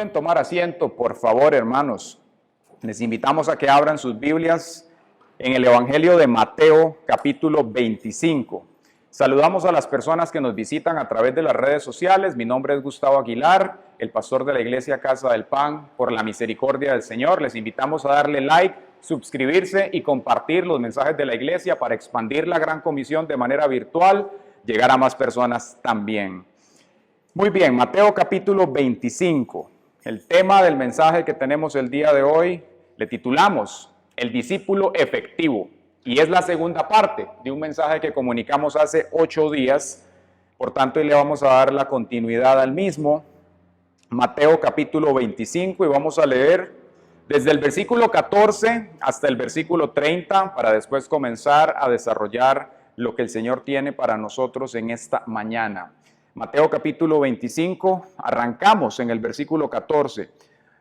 Pueden tomar asiento, por favor, hermanos. Les invitamos a que abran sus Biblias en el Evangelio de Mateo, capítulo 25. Saludamos a las personas que nos visitan a través de las redes sociales. Mi nombre es Gustavo Aguilar, el pastor de la Iglesia Casa del Pan. Por la misericordia del Señor, les invitamos a darle like, suscribirse y compartir los mensajes de la Iglesia para expandir la Gran Comisión de manera virtual, llegar a más personas también. Muy bien, Mateo capítulo 25. El tema del mensaje que tenemos el día de hoy le titulamos El discípulo efectivo, y es la segunda parte de un mensaje que comunicamos hace 8 días. Por tanto, hoy le vamos a dar la continuidad al mismo. Mateo capítulo 25, y vamos a leer desde el versículo 14 hasta el versículo 30 para después comenzar a desarrollar lo que el Señor tiene para nosotros en esta mañana. Mateo capítulo 25, arrancamos en el versículo 14.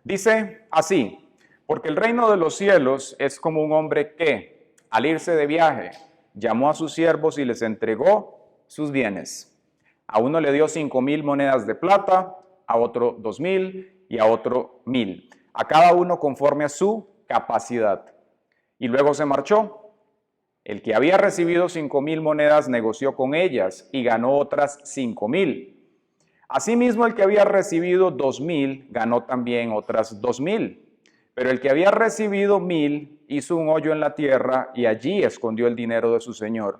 Dice así: porque el reino de los cielos es como un hombre que, al irse de viaje, llamó a sus siervos y les entregó sus bienes. A uno le dio 5,000 monedas de plata, a otro 2,000 y a otro 1,000, a cada uno conforme a su capacidad. Y luego se marchó. El que había recibido 5,000 monedas negoció con ellas y ganó otras 5,000. Asimismo, el que había recibido 2,000 ganó también otras 2,000. Pero el que había recibido 1,000 hizo un hoyo en la tierra y allí escondió el dinero de su señor.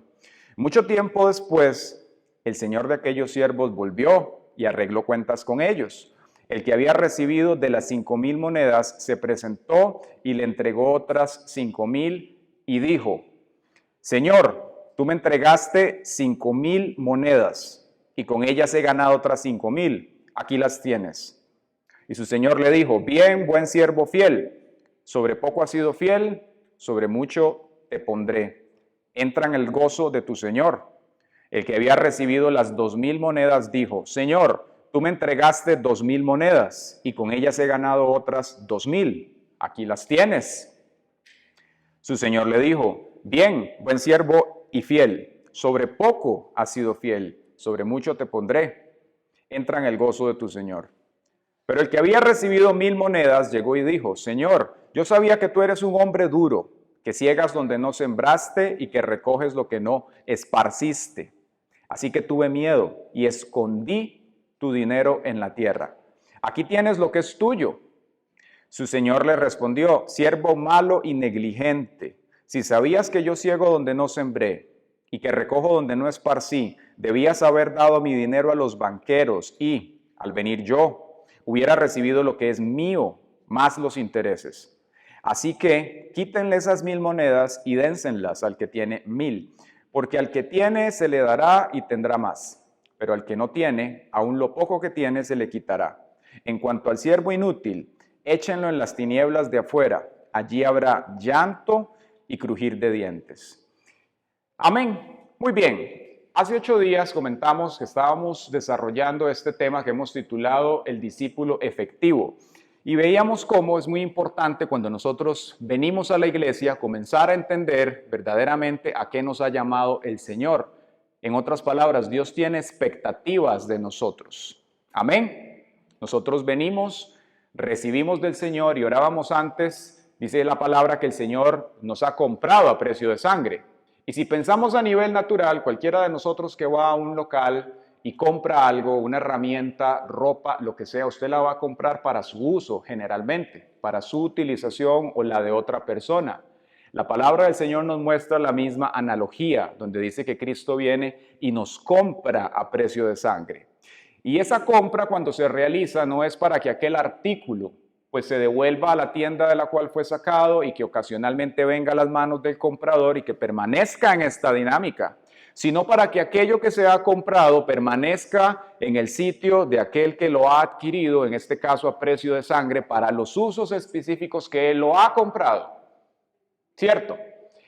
Mucho tiempo después, el señor de aquellos siervos volvió y arregló cuentas con ellos. El que había recibido de las 5,000 monedas se presentó y le entregó otras 5,000 y dijo: Señor, tú me entregaste 5,000 monedas y con ellas he ganado otras 5,000. Aquí las tienes. Y su señor le dijo: bien, buen siervo fiel, sobre poco has sido fiel, sobre mucho te pondré. Entra en el gozo de tu señor. El que había recibido las 2,000 monedas dijo: Señor, tú me entregaste 2,000 monedas y con ellas he ganado otras 2,000. Aquí las tienes. Su señor le dijo: bien, buen siervo y fiel, sobre poco has sido fiel, sobre mucho te pondré. Entra en el gozo de tu señor. Pero el que había recibido 1,000 monedas llegó y dijo: Señor, yo sabía que tú eres un hombre duro, que ciegas donde no sembraste y que recoges lo que no esparciste. Así que tuve miedo y escondí tu dinero en la tierra. Aquí tienes lo que es tuyo. Su señor le respondió: siervo malo y negligente, si sabías que yo ciego donde no sembré y que recojo donde no esparcí, debías haber dado mi dinero a los banqueros y, al venir yo, hubiera recibido lo que es mío, más los intereses. Así que quítenle esas 1,000 monedas y dénselas al que tiene 1,000, porque al que tiene se le dará y tendrá más, pero al que no tiene, aun lo poco que tiene se le quitará. En cuanto al siervo inútil, échenlo en las tinieblas de afuera, allí habrá llanto y crujir de dientes. Amén. Muy bien. Hace 8 días comentamos que estábamos desarrollando este tema que hemos titulado El discípulo efectivo. Y veíamos cómo es muy importante cuando nosotros venimos a la iglesia comenzar a entender verdaderamente a qué nos ha llamado el Señor. En otras palabras, Dios tiene expectativas de nosotros. Amén. Nosotros venimos, recibimos del Señor y orábamos antes. Dice la palabra que el Señor nos ha comprado a precio de sangre. Y si pensamos a nivel natural, cualquiera de nosotros que va a un local y compra algo, una herramienta, ropa, lo que sea, usted la va a comprar para su uso generalmente, para su utilización o la de otra persona. La palabra del Señor nos muestra la misma analogía, donde dice que Cristo viene y nos compra a precio de sangre. Y esa compra, cuando se realiza, no es para que aquel artículo pues se devuelva a la tienda de la cual fue sacado y que ocasionalmente venga a las manos del comprador y que permanezca en esta dinámica, sino para que aquello que se ha comprado permanezca en el sitio de aquel que lo ha adquirido, en este caso a precio de sangre, para los usos específicos que él lo ha comprado. ¿Cierto?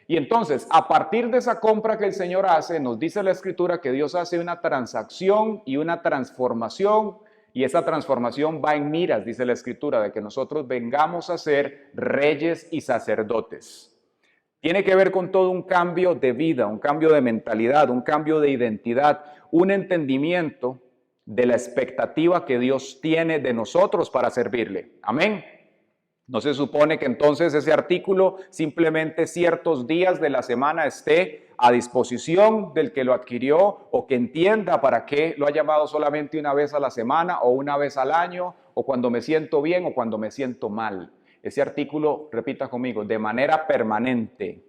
Y entonces, a partir de esa compra que el Señor hace, nos dice la Escritura que Dios hace una transacción y una transformación. Y esa transformación va en miras, dice la Escritura, de que nosotros vengamos a ser reyes y sacerdotes. Tiene que ver con todo un cambio de vida, un cambio de mentalidad, un cambio de identidad, un entendimiento de la expectativa que Dios tiene de nosotros para servirle. Amén. No se supone que entonces ese artículo simplemente ciertos días de la semana esté a disposición del que lo adquirió o que entienda para qué lo ha llamado solamente una vez a la semana o una vez al año o cuando me siento bien o cuando me siento mal. Ese artículo, repita conmigo, de manera permanente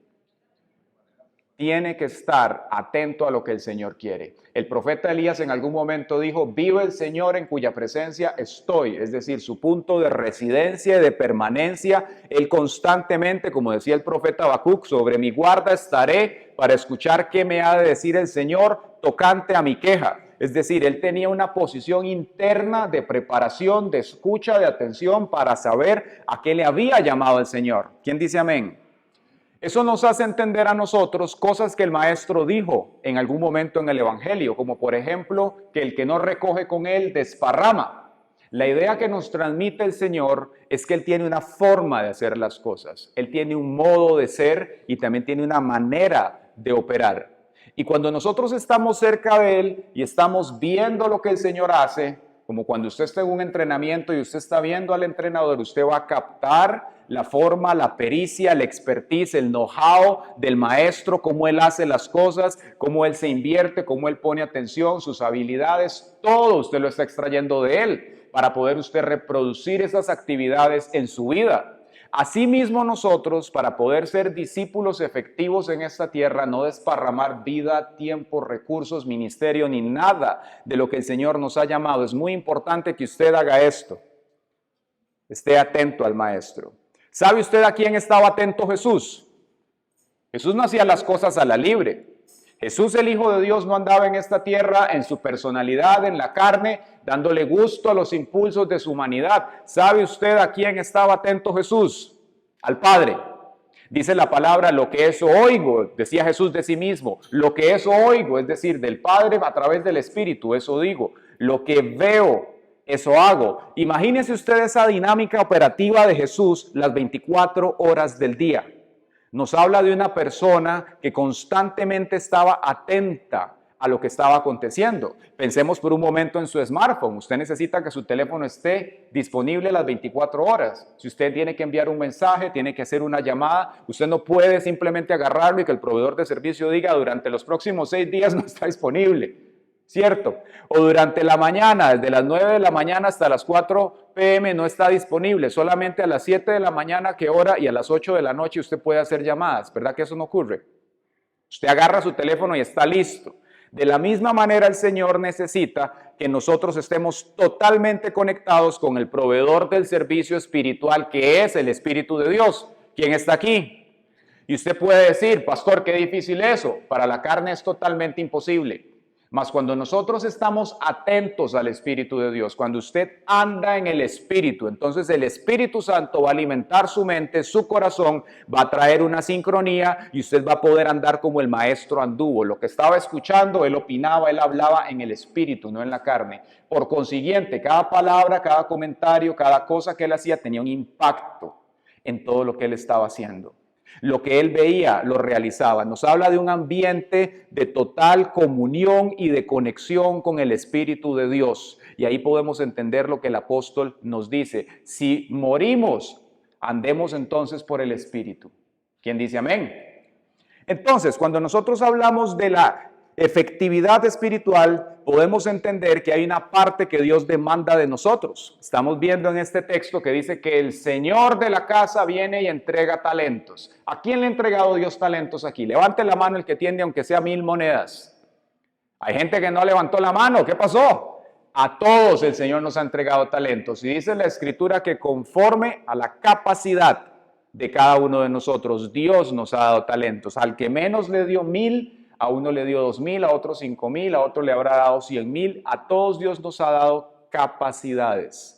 tiene que estar atento a lo que el Señor quiere. El profeta Elías en algún momento dijo, vive el Señor en cuya presencia estoy, es decir, su punto de residencia y de permanencia. Él constantemente, como decía el profeta Habacuc, sobre mi guarda estaré para escuchar qué me ha de decir el Señor tocante a mi queja. Es decir, él tenía una posición interna de preparación, de escucha, de atención para saber a qué le había llamado el Señor. ¿Quién dice amén? Eso nos hace entender a nosotros cosas que el maestro dijo en algún momento en el evangelio, como por ejemplo que el que no recoge con él desparrama. La idea que nos transmite el Señor es que Él tiene una forma de hacer las cosas. Él tiene un modo de ser y también tiene una manera de operar. Y cuando nosotros estamos cerca de Él y estamos viendo lo que el Señor hace, como cuando usted está en un entrenamiento y usted está viendo al entrenador, usted va a captar la forma, la pericia, la expertise, el know-how del maestro, cómo él hace las cosas, cómo él se invierte, cómo él pone atención, sus habilidades, todo usted lo está extrayendo de él para poder usted reproducir esas actividades en su vida. Asimismo nosotros, para poder ser discípulos efectivos en esta tierra, no desparramar vida, tiempo, recursos, ministerio, ni nada de lo que el Señor nos ha llamado. Es muy importante que usted haga esto. Esté atento al maestro. ¿Sabe usted a quién estaba atento Jesús? Jesús no hacía las cosas a la libre. Jesús, el Hijo de Dios, no andaba en esta tierra en su personalidad, en la carne, dándole gusto a los impulsos de su humanidad. ¿Sabe usted a quién estaba atento Jesús? Al Padre. Dice la palabra, lo que eso oigo, decía Jesús de sí mismo, lo que eso oigo, es decir, del Padre a través del Espíritu, eso digo, lo que veo, eso hago. Imagínese usted esa dinámica operativa de Jesús las 24 horas del día. Nos habla de una persona que constantemente estaba atenta a lo que estaba aconteciendo. Pensemos por un momento en su smartphone. Usted necesita que su teléfono esté disponible las 24 horas. Si usted tiene que enviar un mensaje, tiene que hacer una llamada, usted no puede simplemente agarrarlo y que el proveedor de servicio diga durante los próximos 6 días no está disponible. ¿Cierto? O durante la mañana, desde las 9 de la mañana hasta las 4 p.m. no está disponible, solamente a las 7 de la mañana, ¿qué hora? Y a las 8 de la noche usted puede hacer llamadas, ¿verdad que eso no ocurre? Usted agarra su teléfono y está listo. De la misma manera el Señor necesita que nosotros estemos totalmente conectados con el proveedor del servicio espiritual, que es el Espíritu de Dios. ¿Quién está aquí? Y usted puede decir, pastor, qué difícil eso. Para la carne es totalmente imposible. Mas cuando nosotros estamos atentos al Espíritu de Dios, cuando usted anda en el Espíritu, entonces el Espíritu Santo va a alimentar su mente, su corazón, va a traer una sincronía y usted va a poder andar como el maestro anduvo. Lo que estaba escuchando, él opinaba, él hablaba en el Espíritu, no en la carne. Por consiguiente, cada palabra, cada comentario, cada cosa que él hacía tenía un impacto en todo lo que él estaba haciendo. Lo que él veía, lo realizaba. Nos habla de un ambiente de total comunión y de conexión con el Espíritu de Dios. Y ahí podemos entender lo que el apóstol nos dice. Si morimos, andemos entonces por el Espíritu. ¿Quién dice amén? Entonces, cuando nosotros hablamos de la efectividad espiritual, podemos entender que hay una parte que Dios demanda de nosotros. Estamos viendo en este texto que dice que el Señor de la casa viene y entrega talentos. ¿A quién le ha entregado Dios talentos aquí? Levante la mano el que tiene, aunque sea 1000 monedas. Hay gente que no levantó la mano. ¿Qué pasó? A todos el Señor nos ha entregado talentos. Y dice la Escritura que conforme a la capacidad de cada uno de nosotros, Dios nos ha dado talentos. Al que menos le dio 1000, a uno le dio 2000, a otro 5000, a otro le habrá dado 100,000. A todos Dios nos ha dado capacidades.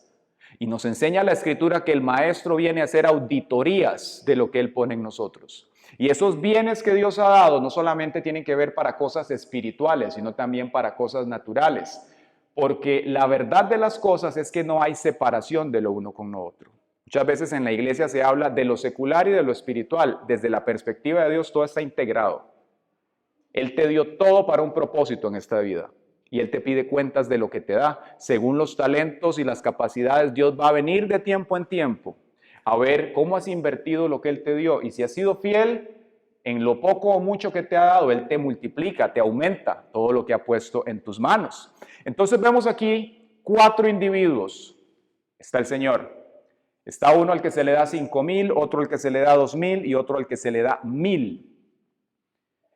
Y nos enseña la Escritura que el maestro viene a hacer auditorías de lo que él pone en nosotros. Y esos bienes que Dios ha dado no solamente tienen que ver para cosas espirituales, sino también para cosas naturales. Porque la verdad de las cosas es que no hay separación de lo uno con lo otro. Muchas veces en la iglesia se habla de lo secular y de lo espiritual. Desde la perspectiva de Dios todo está integrado. Él te dio todo para un propósito en esta vida. y Él te pide cuentas de lo que te da. Según los talentos y las capacidades, Dios va a venir de tiempo en tiempo a ver cómo has invertido lo que Él te dio. Y si has sido fiel en lo poco o mucho que te ha dado, Él te multiplica, te aumenta todo lo que ha puesto en tus manos. Entonces vemos aquí 4 individuos. Está el Señor. Está uno al que se le da 5,000, otro al que se le da 2,000 y otro al que se le da 1,000.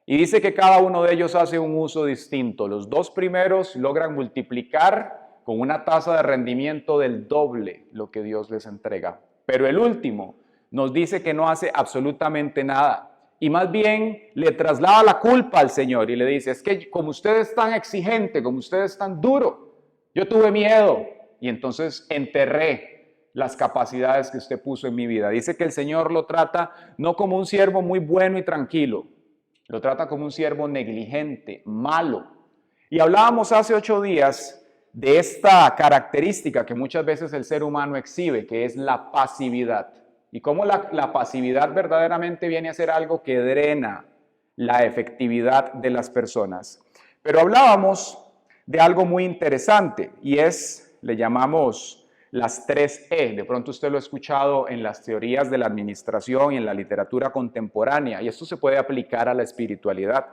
Y dice que cada uno de ellos hace un uso distinto. Los 2 primeros logran multiplicar con una tasa de rendimiento del doble lo que Dios les entrega. Pero el último nos dice que no hace absolutamente nada. Y más bien le traslada la culpa al Señor y le dice, es que como usted es tan exigente, como usted es tan duro, yo tuve miedo y entonces enterré las capacidades que usted puso en mi vida. Dice que el Señor lo trata no como un siervo muy bueno y tranquilo, lo trata como un siervo negligente, malo. Y hablábamos hace 8 días de esta característica que muchas veces el ser humano exhibe, que es la pasividad. Y cómo la pasividad verdaderamente viene a ser algo que drena la efectividad de las personas. Pero hablábamos de algo muy interesante y le llamamos las 3E. De pronto usted lo ha escuchado en las teorías de la administración y en la literatura contemporánea, y esto se puede aplicar a la espiritualidad.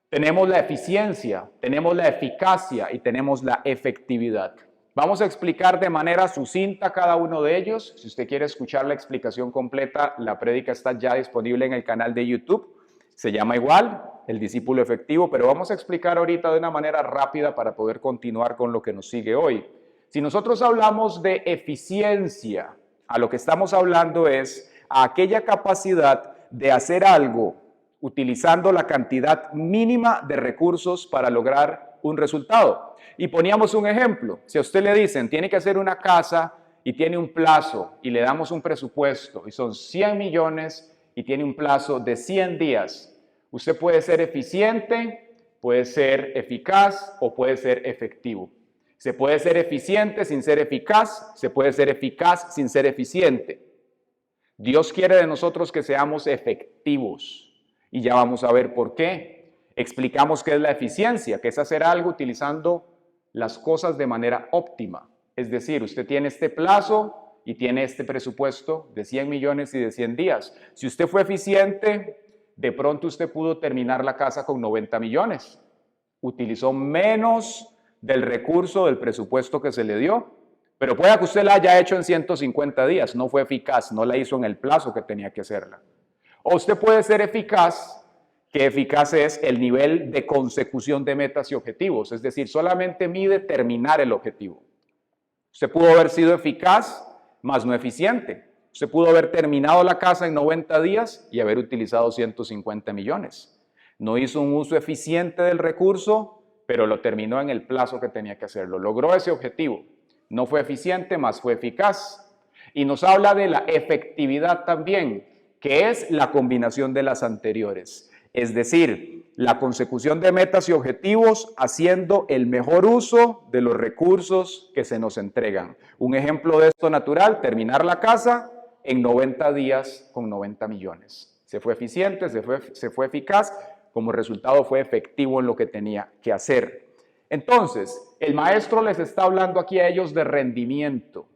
Tenemos la eficiencia, tenemos la eficacia y tenemos la efectividad. Vamos a explicar de manera sucinta cada uno de ellos. Si usted quiere escuchar la explicación completa, la prédica está ya disponible en el canal de YouTube. Se llama igual, El Discípulo Efectivo, pero vamos a explicar ahorita de una manera rápida para poder continuar con lo que nos sigue hoy. Si nosotros hablamos de eficiencia, a lo que estamos hablando es a aquella capacidad de hacer algo utilizando la cantidad mínima de recursos para lograr un resultado. Y poníamos un ejemplo. Si a usted le dicen, tiene que hacer una casa y tiene un plazo y le damos un presupuesto y son 100 millones y tiene un plazo de 100 días, usted puede ser eficiente, puede ser eficaz o puede ser efectivo. Se puede ser eficiente sin ser eficaz, se puede ser eficaz sin ser eficiente. Dios quiere de nosotros que seamos efectivos y ya vamos a ver por qué. Explicamos qué es la eficiencia, que es hacer algo utilizando las cosas de manera óptima. Es decir, usted tiene este plazo y tiene este presupuesto de 100 millones y de 100 días. Si usted fue eficiente, de pronto usted pudo terminar la casa con 90 millones. Utilizó menos del recurso, del presupuesto que se le dio, pero puede que usted la haya hecho en 150 días, no fue eficaz, no la hizo en el plazo que tenía que hacerla. O usted puede ser eficaz, que eficaz es el nivel de consecución de metas y objetivos, es decir, solamente mide terminar el objetivo. Usted pudo haber sido eficaz, más no eficiente. Usted pudo haber terminado la casa en 90 días y haber utilizado 150 millones. No hizo un uso eficiente del recurso, pero lo terminó en el plazo que tenía que hacerlo. Logró ese objetivo. No fue eficiente, más fue eficaz. Y nos habla de la efectividad también, que es la combinación de las anteriores. Es decir, la consecución de metas y objetivos haciendo el mejor uso de los recursos que se nos entregan. Un ejemplo de esto natural, terminar la casa en 90 días con 90 millones. Se fue eficiente, se fue eficaz, como resultado fue efectivo en lo que tenía que hacer. Entonces, el maestro les está hablando aquí a ellos de rendimiento,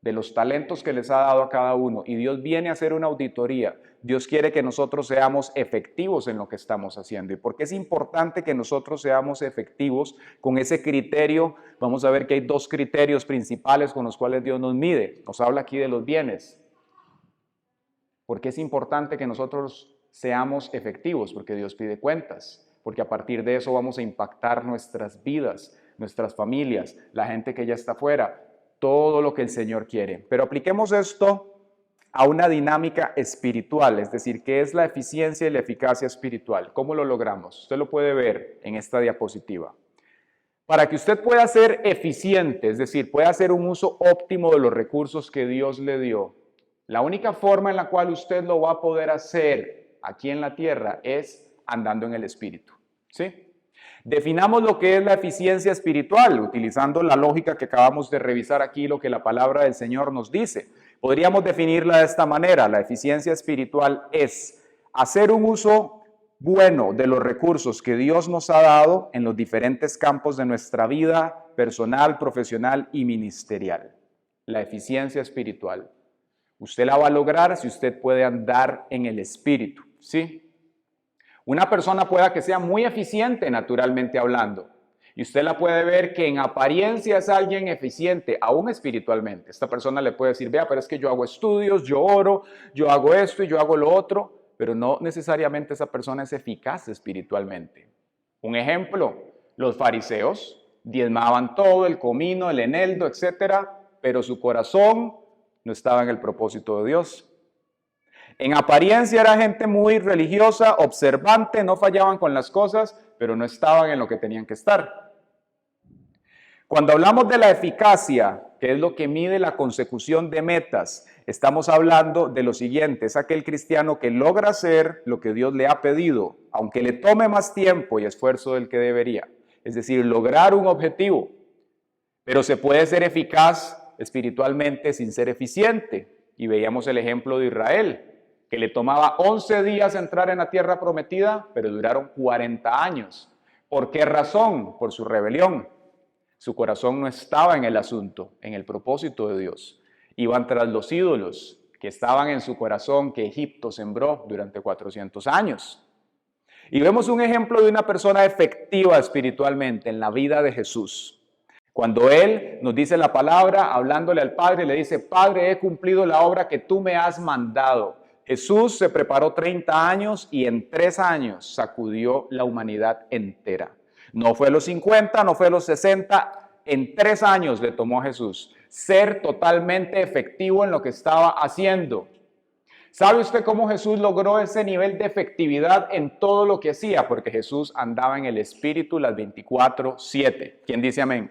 de los talentos que les ha dado a cada uno, y Dios viene a hacer una auditoría. Dios quiere que nosotros seamos efectivos en lo que estamos haciendo. ¿Y por qué es importante que nosotros seamos efectivos con ese criterio? Vamos a ver que hay 2 criterios principales con los cuales Dios nos mide. Nos habla aquí de los bienes. ¿Por qué es importante que nosotros seamos efectivos? Porque Dios pide cuentas, porque a partir de eso vamos a impactar nuestras vidas, nuestras familias, la gente que ya está afuera, todo lo que el Señor quiere. Pero apliquemos esto a una dinámica espiritual, es decir, ¿qué es la eficiencia y la eficacia espiritual? ¿Cómo lo logramos? Usted lo puede ver en esta diapositiva. Para que usted pueda ser eficiente, es decir, pueda hacer un uso óptimo de los recursos que Dios le dio, la única forma en la cual usted lo va a poder hacer aquí en la tierra es andando en el Espíritu, ¿sí? Definamos lo que es la eficiencia espiritual, utilizando la lógica que acabamos de revisar aquí, lo que la palabra del Señor nos dice. Podríamos definirla de esta manera: la eficiencia espiritual es hacer un uso bueno de los recursos que Dios nos ha dado en los diferentes campos de nuestra vida personal, profesional y ministerial. La eficiencia espiritual. Usted la va a lograr si usted puede andar en el Espíritu, ¿sí? Una persona pueda que sea muy eficiente naturalmente hablando, y usted la puede ver que en apariencia es alguien eficiente, aún espiritualmente. Esta persona le puede decir, vea, pero es que yo hago estudios, yo oro, yo hago esto y yo hago lo otro, pero no necesariamente esa persona es eficaz espiritualmente. Un ejemplo, los fariseos diezmaban todo, el comino, el eneldo, etcétera, pero su corazón no estaba en el propósito de Dios. En apariencia era gente muy religiosa, observante, no fallaban con las cosas, pero no estaban en lo que tenían que estar. Cuando hablamos de la eficacia, que es lo que mide la consecución de metas, estamos hablando de lo siguiente: es aquel cristiano que logra hacer lo que Dios le ha pedido, aunque le tome más tiempo y esfuerzo del que debería. Es decir, lograr un objetivo. Pero se puede ser eficaz espiritualmente sin ser eficiente. Y veíamos el ejemplo de Israel, que le tomaba 11 días entrar en la tierra prometida, pero duraron 40 años. ¿Por qué razón? Por su rebelión. Su corazón no estaba en el asunto, en el propósito de Dios. Iban tras los ídolos que estaban en su corazón, que Egipto sembró durante 400 años. Y vemos un ejemplo de una persona efectiva espiritualmente en la vida de Jesús. Cuando Él nos dice la palabra, hablándole al Padre, le dice, Padre, he cumplido la obra que tú me has mandado. Jesús se preparó 30 años y en 3 años sacudió la humanidad entera. No fue a los 50, no fue a los 60, en 3 años le tomó a Jesús ser totalmente efectivo en lo que estaba haciendo. ¿Sabe usted cómo Jesús logró ese nivel de efectividad en todo lo que hacía? Porque Jesús andaba en el Espíritu las 24/7. ¿Quién dice amén?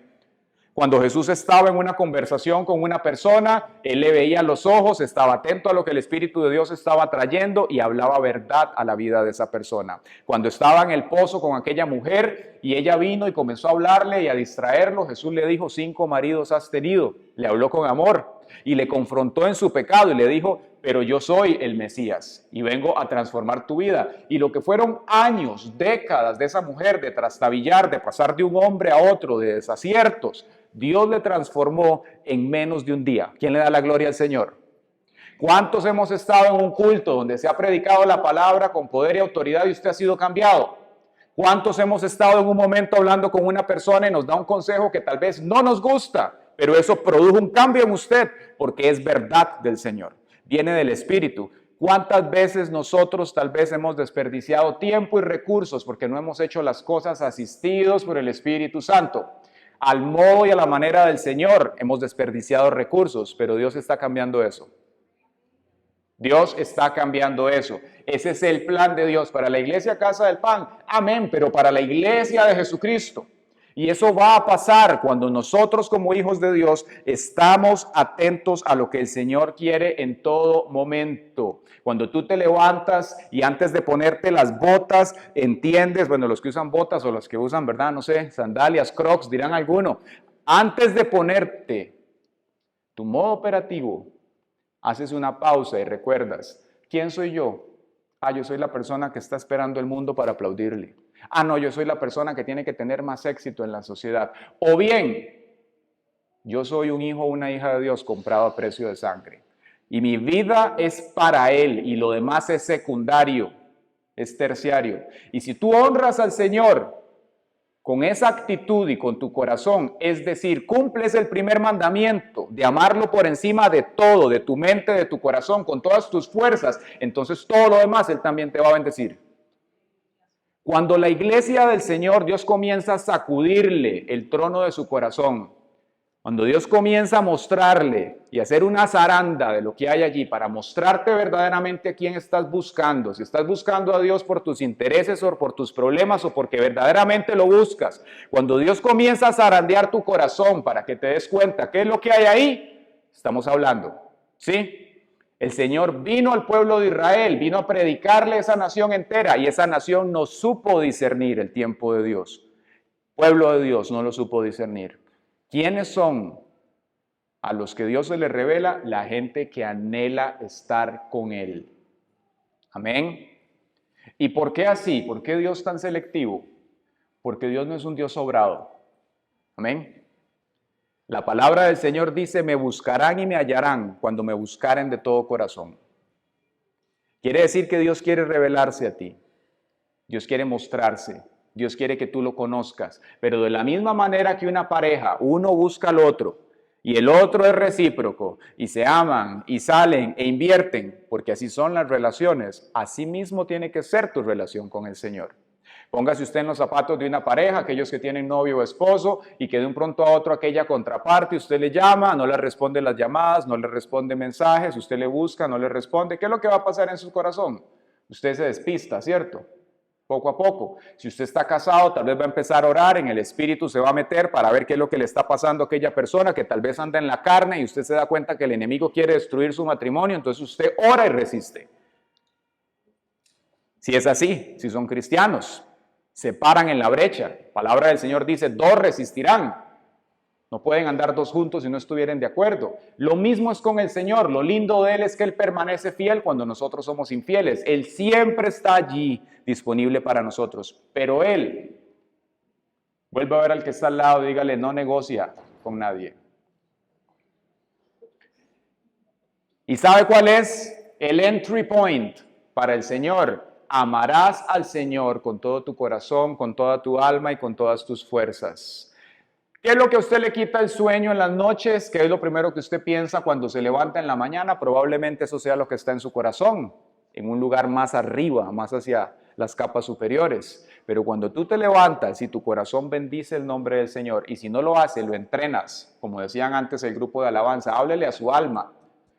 Cuando Jesús estaba en una conversación con una persona, Él le veía los ojos, estaba atento a lo que el Espíritu de Dios estaba trayendo y hablaba verdad a la vida de esa persona. Cuando estaba en el pozo con aquella mujer y ella vino y comenzó a hablarle y a distraerlo, Jesús le dijo, 5 maridos has tenido. Le habló con amor y le confrontó en su pecado y le dijo, pero yo soy el Mesías y vengo a transformar tu vida. Y lo que fueron años, décadas de esa mujer de trastabillar, de pasar de un hombre a otro, de desaciertos, Dios le transformó en menos de un día. ¿Quién le da la gloria al Señor? ¿Cuántos hemos estado en un culto donde se ha predicado la palabra con poder y autoridad y usted ha sido cambiado? ¿Cuántos hemos estado en un momento hablando con una persona y nos da un consejo que tal vez no nos gusta, pero eso produjo un cambio en usted porque es verdad del Señor, viene del Espíritu? ¿Cuántas veces nosotros tal vez hemos desperdiciado tiempo y recursos porque no hemos hecho las cosas asistidos por el Espíritu Santo? Al modo y a la manera del Señor hemos desperdiciado recursos, pero Dios está cambiando eso. Dios está cambiando eso. Ese es el plan de Dios para la iglesia Casa del Pan. Amén, pero para la iglesia de Jesucristo. Y eso va a pasar cuando nosotros como hijos de Dios estamos atentos a lo que el Señor quiere en todo momento. Cuando tú te levantas y antes de ponerte las botas, entiendes, bueno, los que usan botas o los que usan, ¿verdad? No sé, sandalias, crocs, dirán alguno. Antes de ponerte tu modo operativo, haces una pausa y recuerdas, ¿quién soy yo? Yo soy la persona que está esperando el mundo para aplaudirle. No, yo soy la persona que tiene que tener más éxito en la sociedad. O bien, yo soy un hijo o una hija de Dios comprado a precio de sangre. Y mi vida es para Él y lo demás es secundario, es terciario. Y si tú honras al Señor con esa actitud y con tu corazón, es decir, cumples el primer mandamiento de amarlo por encima de todo, de tu mente, de tu corazón, con todas tus fuerzas, entonces todo lo demás Él también te va a bendecir. Cuando la iglesia del Señor, Dios comienza a sacudirle el trono de su corazón, cuando Dios comienza a mostrarle y hacer una zaranda de lo que hay allí para mostrarte verdaderamente a quién estás buscando, si estás buscando a Dios por tus intereses o por tus problemas o porque verdaderamente lo buscas, cuando Dios comienza a zarandear tu corazón para que te des cuenta qué es lo que hay ahí, estamos hablando, ¿sí? El Señor vino al pueblo de Israel, vino a predicarle a esa nación entera y esa nación no supo discernir el tiempo de Dios. El pueblo de Dios no lo supo discernir. ¿Quiénes son a los que Dios se les revela? La gente que anhela estar con Él. Amén. ¿Y por qué así? ¿Por qué Dios tan selectivo? Porque Dios no es un Dios sobrado. Amén. La palabra del Señor dice, me buscarán y me hallarán cuando me buscaren de todo corazón. Quiere decir que Dios quiere revelarse a ti. Dios quiere mostrarse. Dios quiere que tú lo conozcas. Pero de la misma manera que una pareja, uno busca al otro y el otro es recíproco y se aman y salen e invierten, porque así son las relaciones, así mismo tiene que ser tu relación con el Señor. Póngase usted en los zapatos de una pareja, aquellos que tienen novio o esposo, y que de un pronto a otro aquella contraparte, usted le llama, no le responde las llamadas, no le responde mensajes, usted le busca, no le responde. ¿Qué es lo que va a pasar en su corazón? Usted se despista, ¿cierto? Poco a poco. Si usted está casado, tal vez va a empezar a orar, en el espíritu se va a meter para ver qué es lo que le está pasando a aquella persona que tal vez anda en la carne y usted se da cuenta que el enemigo quiere destruir su matrimonio, entonces usted ora y resiste. Si es así, si son cristianos, se paran en la brecha. La palabra del Señor dice, dos resistirán. No pueden andar dos juntos si no estuvieran de acuerdo. Lo mismo es con el Señor. Lo lindo de Él es que Él permanece fiel cuando nosotros somos infieles. Él siempre está allí disponible para nosotros. Pero Él, vuelve a ver al que está al lado y dígale, no negocia con nadie. ¿Y sabe cuál es el entry point para el Señor? Amarás al Señor con todo tu corazón, con toda tu alma y con todas tus fuerzas. ¿Qué es lo que a usted le quita el sueño en las noches? ¿Qué es lo primero que usted piensa cuando se levanta en la mañana? Probablemente eso sea lo que está en su corazón, en un lugar más arriba, más hacia las capas superiores. Pero cuando tú te levantas y tu corazón bendice el nombre del Señor, y si no lo hace, lo entrenas, como decían antes el grupo de alabanza, háblele a su alma.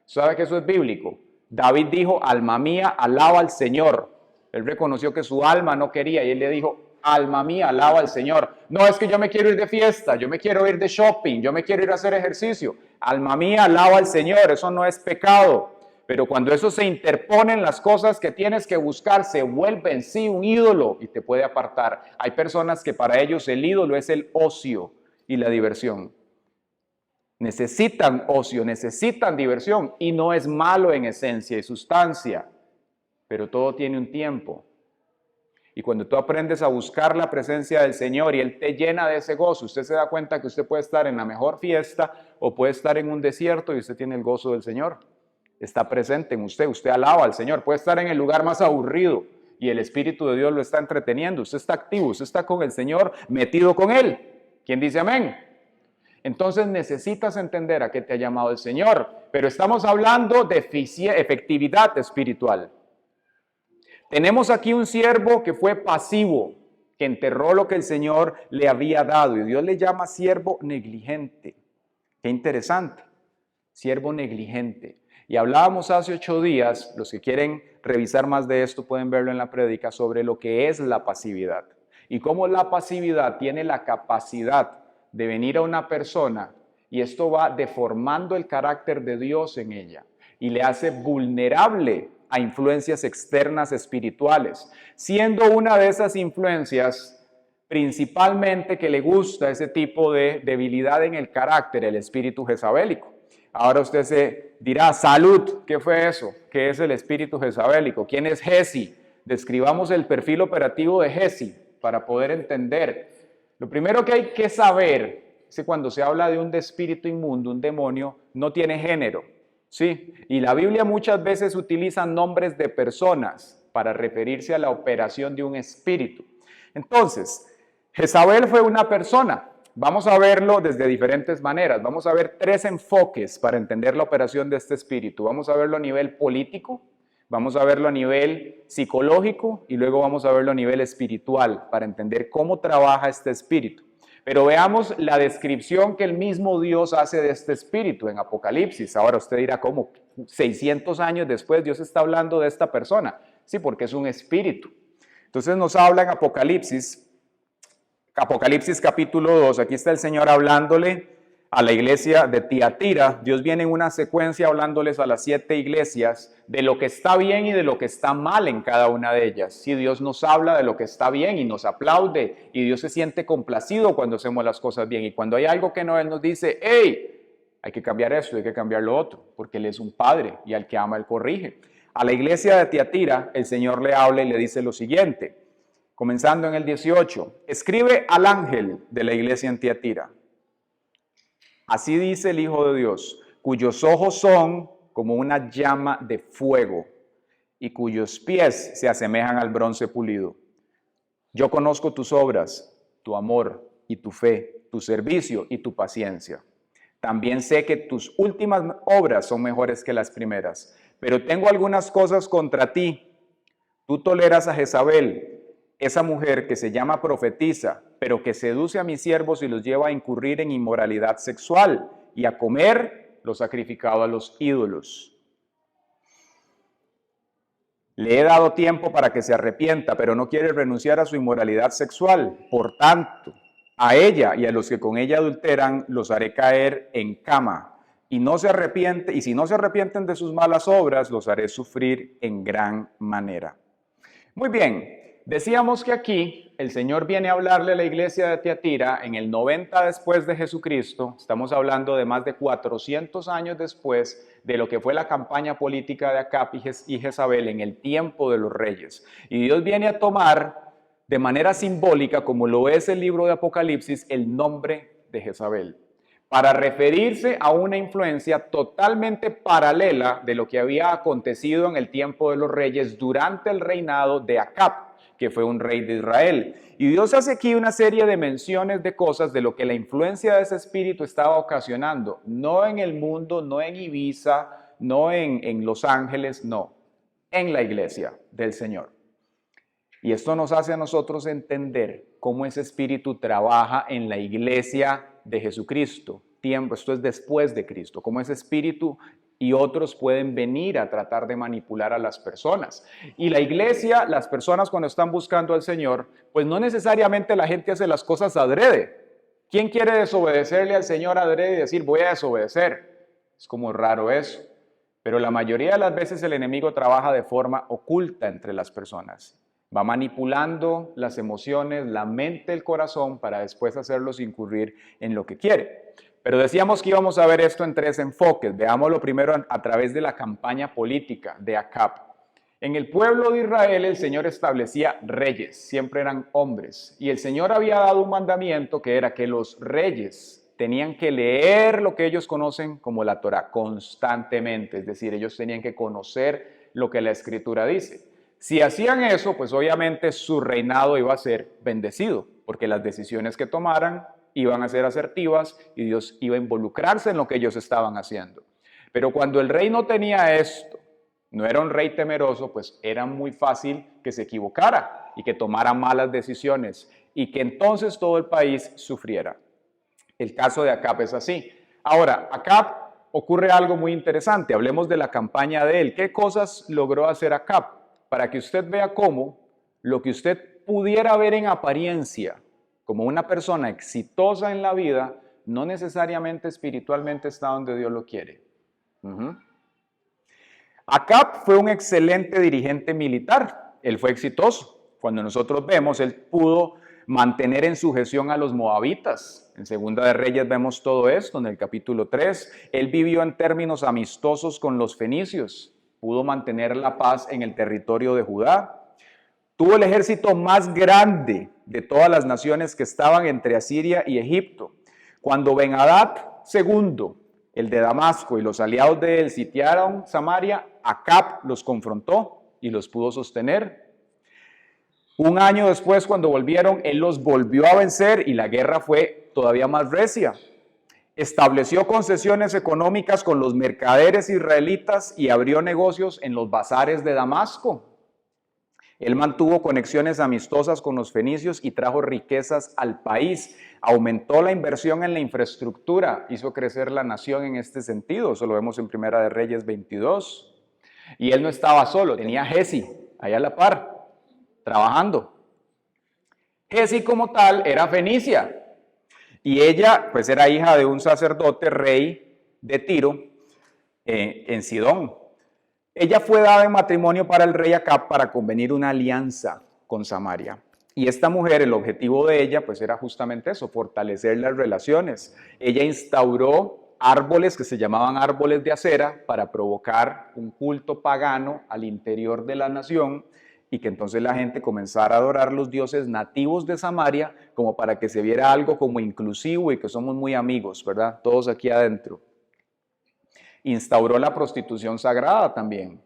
¿Sabe que eso es bíblico? David dijo, alma mía, alaba al Señor. Él reconoció que su alma no quería y él le dijo, alma mía, alaba al Señor. No es que yo me quiero ir de fiesta, yo me quiero ir de shopping, yo me quiero ir a hacer ejercicio. Alma mía, alaba al Señor, eso no es pecado. Pero cuando eso se interpone en las cosas que tienes que buscar, se vuelve en sí un ídolo y te puede apartar. Hay personas que para ellos el ídolo es el ocio y la diversión. Necesitan ocio, necesitan diversión y no es malo en esencia y sustancia, pero todo tiene un tiempo. Y cuando tú aprendes a buscar la presencia del Señor y Él te llena de ese gozo, usted se da cuenta que usted puede estar en la mejor fiesta o puede estar en un desierto y usted tiene el gozo del Señor. Está presente en usted, usted alaba al Señor. Puede estar en el lugar más aburrido y el Espíritu de Dios lo está entreteniendo. Usted está activo, usted está con el Señor, metido con Él. ¿Quién dice amén? Entonces necesitas entender a qué te ha llamado el Señor. Pero estamos hablando de efectividad espiritual. Tenemos aquí un siervo que fue pasivo, que enterró lo que el Señor le había dado. Y Dios le llama siervo negligente. Qué interesante. Siervo negligente. Y hablábamos hace 8 días, los que quieren revisar más de esto pueden verlo en la prédica, sobre lo que es la pasividad. Y cómo la pasividad tiene la capacidad de venir a una persona y esto va deformando el carácter de Dios en ella y le hace vulnerable a influencias externas espirituales, siendo una de esas influencias principalmente que le gusta ese tipo de debilidad en el carácter, el espíritu jezabélico. Ahora usted se dirá, salud, ¿qué fue eso? ¿Qué es el espíritu jezabélico? ¿Quién es Jezi? Describamos el perfil operativo de Jezi para poder entender. Lo primero que hay que saber es que cuando se habla de un espíritu inmundo, un demonio, no tiene género. ¿Sí? Y la Biblia muchas veces utiliza nombres de personas para referirse a la operación de un espíritu. Entonces, Jezabel fue una persona. Vamos a verlo desde diferentes maneras. Vamos a ver 3 enfoques para entender la operación de este espíritu. Vamos a verlo a nivel político, vamos a verlo a nivel psicológico y luego vamos a verlo a nivel espiritual para entender cómo trabaja este espíritu. Pero veamos la descripción que el mismo Dios hace de este espíritu en Apocalipsis. Ahora usted dirá, ¿cómo? 600 años después Dios está hablando de esta persona. Sí, porque es un espíritu. Entonces nos habla en Apocalipsis capítulo 2. Aquí está el Señor hablándole a la iglesia de Tiatira. Dios viene en una secuencia hablándoles a las 7 iglesias de lo que está bien y de lo que está mal en cada una de ellas. Sí, Dios nos habla de lo que está bien y nos aplaude y Dios se siente complacido cuando hacemos las cosas bien. Y cuando hay algo que no, Él nos dice, hey, hay que cambiar esto, hay que cambiar lo otro, porque Él es un padre y al que ama Él corrige. A la iglesia de Tiatira, el Señor le habla y le dice lo siguiente, comenzando en el 18. Escribe al ángel de la iglesia en Tiatira. Así dice el Hijo de Dios, cuyos ojos son como una llama de fuego y cuyos pies se asemejan al bronce pulido. Yo conozco tus obras, tu amor y tu fe, tu servicio y tu paciencia. También sé que tus últimas obras son mejores que las primeras, pero tengo algunas cosas contra ti. Tú toleras a Jezabel, esa mujer que se llama profetisa, pero que seduce a mis siervos y los lleva a incurrir en inmoralidad sexual y a comer lo sacrificado a los ídolos. Le he dado tiempo para que se arrepienta, pero no quiere renunciar a su inmoralidad sexual. Por tanto, a ella y a los que con ella adulteran los haré caer en cama. Y si no se arrepienten de sus malas obras, los haré sufrir en gran manera. Muy bien, decíamos que aquí el Señor viene a hablarle a la iglesia de Tiatira en el 90 después de Jesucristo. Estamos hablando de más de 400 años después de lo que fue la campaña política de Acab y Jezabel en el tiempo de los reyes. Y Dios viene a tomar de manera simbólica, como lo es el libro de Apocalipsis, el nombre de Jezabel, para referirse a una influencia totalmente paralela de lo que había acontecido en el tiempo de los reyes durante el reinado de Acab, que fue un rey de Israel. Y Dios hace aquí una serie de menciones de cosas de lo que la influencia de ese espíritu estaba ocasionando, no en el mundo, no en Ibiza, no en Los Ángeles, no, en la iglesia del Señor. Y esto nos hace a nosotros entender cómo ese espíritu trabaja en la iglesia de Jesucristo. Esto es después de Cristo, cómo ese espíritu y otros pueden venir a tratar de manipular a las personas. Y la iglesia, las personas cuando están buscando al Señor, pues no necesariamente la gente hace las cosas adrede. ¿Quién quiere desobedecerle al Señor adrede y decir voy a desobedecer? Es como raro eso. Pero la mayoría de las veces el enemigo trabaja de forma oculta entre las personas. Va manipulando las emociones, la mente, el corazón para después hacerlos incurrir en lo que quiere. Pero decíamos que íbamos a ver esto en tres enfoques. Veámoslo primero a través de la campaña política de Acab. En el pueblo de Israel el Señor establecía reyes, siempre eran hombres. Y el Señor había dado un mandamiento que era que los reyes tenían que leer lo que ellos conocen como la Torá constantemente. Es decir, ellos tenían que conocer lo que la Escritura dice. Si hacían eso, pues obviamente su reinado iba a ser bendecido, porque las decisiones que tomaran iban a ser asertivas y Dios iba a involucrarse en lo que ellos estaban haciendo. Pero cuando el rey no tenía esto, no era un rey temeroso, pues era muy fácil que se equivocara y que tomara malas decisiones y que entonces todo el país sufriera. El caso de Acab es así. Ahora, Acab ocurre algo muy interesante. Hablemos de la campaña de él. ¿Qué cosas logró hacer Acab? Para que usted vea cómo lo que usted pudiera ver en apariencia como una persona exitosa en la vida, no necesariamente espiritualmente está donde Dios lo quiere. Acab fue un excelente dirigente militar, él fue exitoso. Cuando nosotros vemos, él pudo mantener en sujeción a los moabitas. En Segunda de Reyes vemos todo esto, en el capítulo 3. Él vivió en términos amistosos con los fenicios, pudo mantener la paz en el territorio de Judá. Tuvo el ejército más grande de todas las naciones que estaban entre Asiria y Egipto. Cuando Ben-Hadad II, el de Damasco, y los aliados de él sitiaron Samaria, Acab los confrontó y los pudo sostener. Un año después, cuando volvieron, él los volvió a vencer y la guerra fue todavía más recia. Estableció concesiones económicas con los mercaderes israelitas y abrió negocios en los bazares de Damasco. Él mantuvo conexiones amistosas con los fenicios y trajo riquezas al país. Aumentó la inversión en la infraestructura, hizo crecer la nación en este sentido. Eso lo vemos en Primera de Reyes 22. Y él no estaba solo, tenía a Gesi allá a la par, trabajando. Gesi como tal era fenicia. Y ella pues era hija de un sacerdote rey de Tiro en Sidón. Ella fue dada en matrimonio para el rey Acab para convenir una alianza con Samaria. Y esta mujer, el objetivo de ella pues era justamente eso, fortalecer las relaciones. Ella instauró árboles que se llamaban árboles de acera para provocar un culto pagano al interior de la nación y que entonces la gente comenzara a adorar los dioses nativos de Samaria como para que se viera algo como inclusivo y que somos muy amigos, ¿verdad? Todos aquí adentro. Instauró la prostitución sagrada también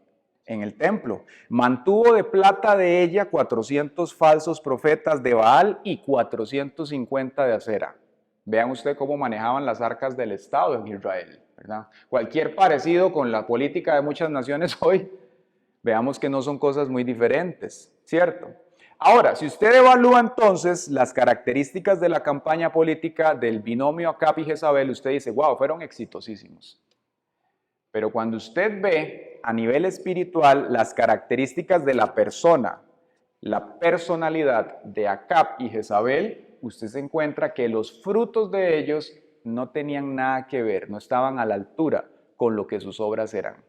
en el templo. Mantuvo de plata de ella 400 falsos profetas de Baal y 450 de acera. Vean ustedes cómo manejaban las arcas del Estado en Israel, ¿verdad? Cualquier parecido con la política de muchas naciones hoy, veamos que no son cosas muy diferentes, ¿cierto? Ahora, si usted evalúa entonces las características de la campaña política del binomio Acab y Jezabel, usted dice, wow, fueron exitosísimos. Pero cuando usted ve a nivel espiritual las características de la persona, la personalidad de Acab y Jezabel, usted se encuentra que los frutos de ellos no tenían nada que ver, no estaban a la altura con lo que sus obras eran.